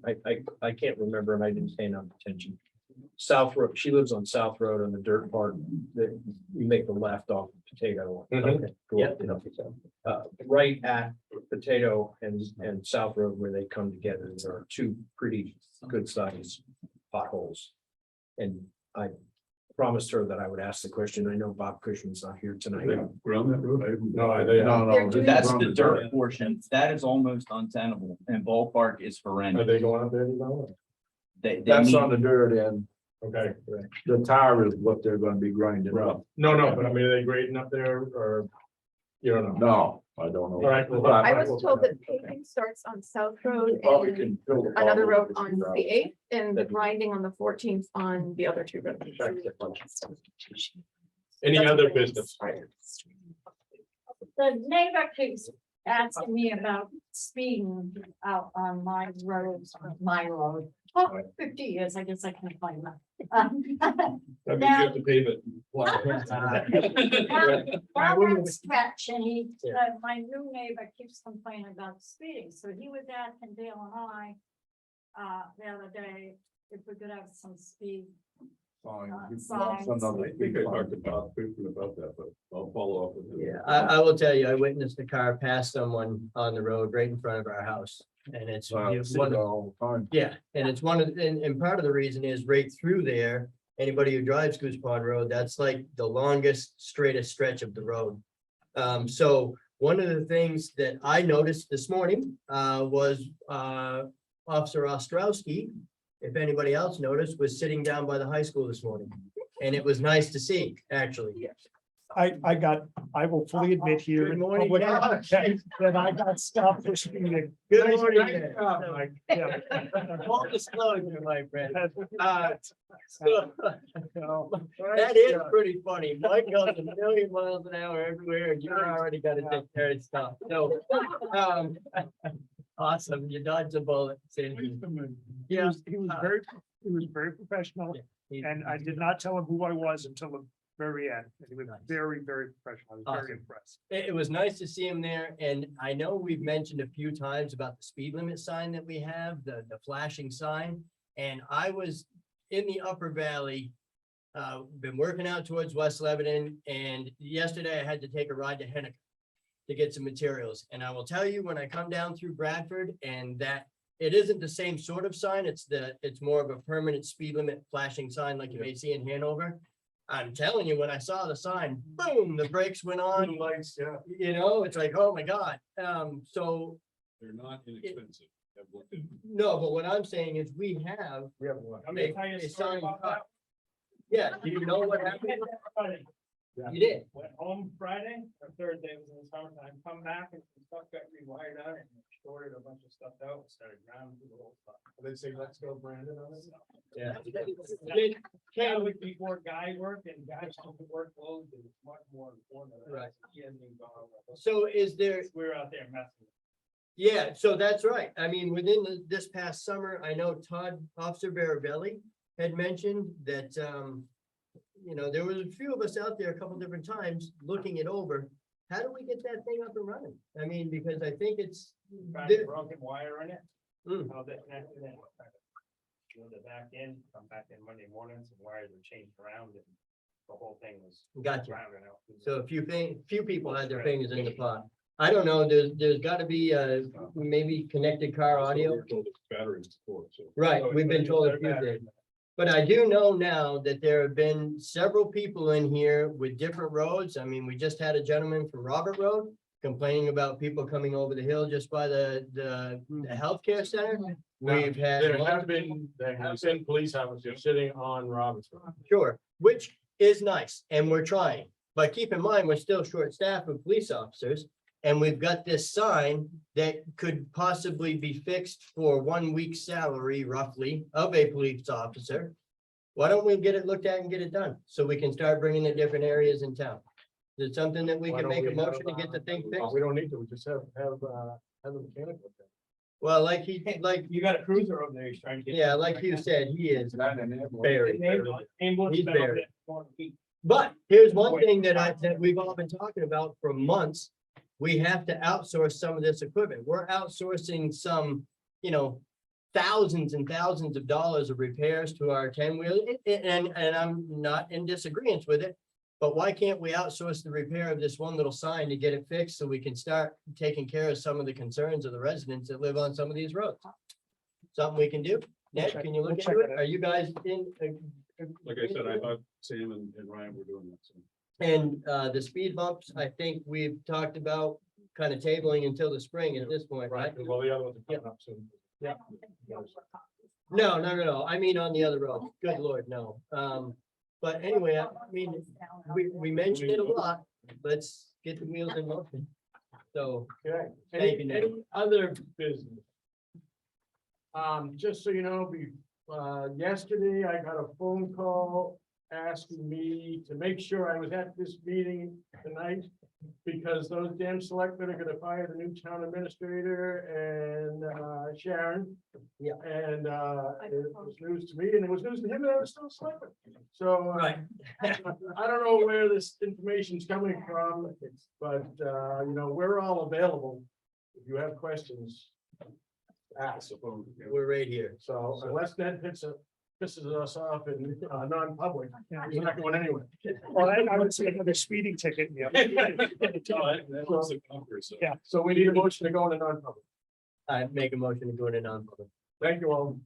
S13: I can't remember and I didn't pay enough attention. South Road, she lives on South Road on the dirt part that you make the left off Potato.
S2: Mhm.
S13: Okay, yeah. Right at Potato and South Road where they come together, there are two pretty good sized potholes. And I promised her that I would ask the question. I know Bob Cushman's not here tonight.
S8: We're on that road.
S3: No.
S14: That's the dirt portion. That is almost untenable and ballpark is
S3: Are
S14: horrendous.
S3: they going up there? No.
S14: They
S18: That's
S14: need-
S18: on the dirt end.
S3: Okay.
S18: The tire is what they're gonna be grinding up.
S3: No, but I mean, are they grading up there or? You don't know.
S18: No, I don't know.
S3: All right. well,
S5: I was told that paving starts on South Road
S18: Probably
S5: and
S18: can fill the
S5: another
S18: bottle
S5: road
S18: with
S5: on
S18: gravel.
S5: the 8th and the grinding on the 14th on the other two roads.
S3: Any other business?
S12: The neighbor keeps asking me about speeding out on my roads, my road. Oh, 50 years, I guess I can find that.
S8: That means you have to pave it.
S12: Down that stretch, and my new neighbor keeps complaining about speeding, so he was asking Dale and I the other day if we could have some speed.
S18: Fine.
S12: Signs.
S8: I think I talked about that, but I'll follow up with him.
S2: Yeah, I will tell you, I witnessed a car pass someone on the road right in front of our house. And it's
S18: Wow,
S2: it's
S18: see
S2: one
S18: that
S2: of,
S18: all the time.
S2: yeah, and it's one of, and part of the reason is right through there. Anybody who drives Goose Pond Road, that's like the longest, straightest stretch of the road. So one of the things that I noticed this morning was Officer Ostrowski, if anybody else noticed, was sitting down by the high school this morning. And it was nice to see, actually.
S10: I will fully admit here.
S2: Good
S10: in
S2: morning,
S10: public
S2: Ken.
S10: That I got stopped for speeding.
S2: Good morning.
S10: Nice
S2: Ken.
S10: job, Mike. Yeah.
S2: Full disclosure, my friend.
S10: No,
S2: That is pretty funny. Mike goes a million miles an hour everywhere and you're already got to take care of stuff. So, awesome. You dodged a bullet, Sandy.
S10: He was very professional.
S2: He-
S10: And I did not tell him who I was until the very end. And he was very, very professional. I was very
S2: Awesome.
S10: impressed.
S2: It was nice to see him there, and I know we've mentioned a few times about the speed limit sign that we have, the flashing sign. And I was in the Upper Valley, been working out towards West Lebanon, and yesterday I had to take a ride to Henniker to get some materials. And I will tell you, when I come down through Bradford, and that it isn't the same sort of sign, it's more of a permanent speed limit flashing sign like you may see in Hanover. I'm telling you, when I saw the sign, boom, the brakes went on.
S3: Lights, yeah.
S2: You know, it's like, oh my God. So,
S8: They're not inexpensive. I've looked at them.
S2: no, but what I'm saying is we have.
S3: We have one.
S9: I'm gonna tell you a
S2: a
S9: story
S2: sign
S9: about
S2: cut.
S9: that.
S2: Yeah, do you know what happened?
S9: Friday.
S2: You did.
S9: Went home Friday or Thursday, it was in the summertime, come back and some stuff got rewired out and shorted a bunch of stuff out, started grounding through the whole stuff.
S3: They say, let's go Brandon on this.
S2: Yeah.
S9: That was before guy work and guys workload is much more important.
S2: Right.
S9: He hasn't even gone over it.
S2: So is there,
S9: We're out there messing.
S2: yeah, so that's right. I mean, within this past summer, I know Officer Baravelli had mentioned that, you know, there was a few of us out there a couple different times looking it over. How do we get that thing up and running? I mean, because I think it's.
S9: Found a broken wire in it.
S2: Mm.
S9: How that connected in. Go to the back end, come back in Monday morning, some wires were changed around and the whole thing was.
S2: Gotcha.
S9: rounded out.
S2: So a few people had their fingers in the pot. I don't know, there's gotta be maybe connected car audio.
S8: We're told it's batteries before, so.
S2: Right, we've been told a few things. But I do know now that there have been several people in here with different roads. I mean, we just had a gentleman from Robert Road complaining about people coming over the hill just by the healthcare center. We've had.
S3: There have been police officers sitting on Robinson.
S2: Sure, which is nice, and we're trying, but keep in mind, we're still short-staffed with police officers. And we've got this sign that could possibly be fixed for 1 week's salary roughly of a police officer. Why don't we get it looked at and get it done, so we can start bringing it different areas in town? Is it something that we
S3: Why
S2: can
S3: don't
S2: make a
S3: we
S2: motion
S3: have,
S2: to get the thing fixed?
S3: We don't need to, we just have the mechanic look at it.
S2: Well, like
S9: You got a cruiser over there, he's trying to get.
S2: yeah, like you said, he is buried.
S9: Ambulance
S2: He's
S9: been over
S2: buried.
S9: there for a week.
S2: But here's one thing that we've all been talking about for months. We have to outsource some of this equipment. We're outsourcing some, you know, thousands and thousands of dollars of repairs to our 10-wheel. And I'm not in disagreement with it. But why can't we outsource the repair of this one little sign to get it fixed so we can start taking care of some of the concerns of the residents that live on some of these roads? Something we can do? Ned, can you look into it? Are you guys in?
S8: Like I said, I thought Sam and Ryan were doing that, so.
S2: And the speed bumps, I think we've talked about kind of tabling until the spring at this point, right?
S3: Well, the other ones are coming up soon.
S2: Yeah. No. I mean, on the other road. Good Lord, no. But anyway, I mean, we mentioned it a lot. Let's get the wheels in motion. So,
S3: Okay.
S2: Thank you, Ned.
S3: Any other business? Just so you know, yesterday I got a phone call asking me to make sure I was at this meeting tonight. Because those damn selectmen are gonna fire the new town administrator and Sharon.
S2: Yeah.
S3: And it was news to me and it was news to him that I was still a selectman. So
S2: right.
S3: I don't know where this information's coming from, but you know, we're all available. If you have questions, ask.
S2: We're right here.
S3: So unless Ned pisses us off in non-public, he's not going anywhere.
S10: Well, I would say another speeding ticket. Yeah.
S3: Yeah, so we need a motion to go into non-public.
S2: I make a motion to go into non-public.
S3: Thank you all.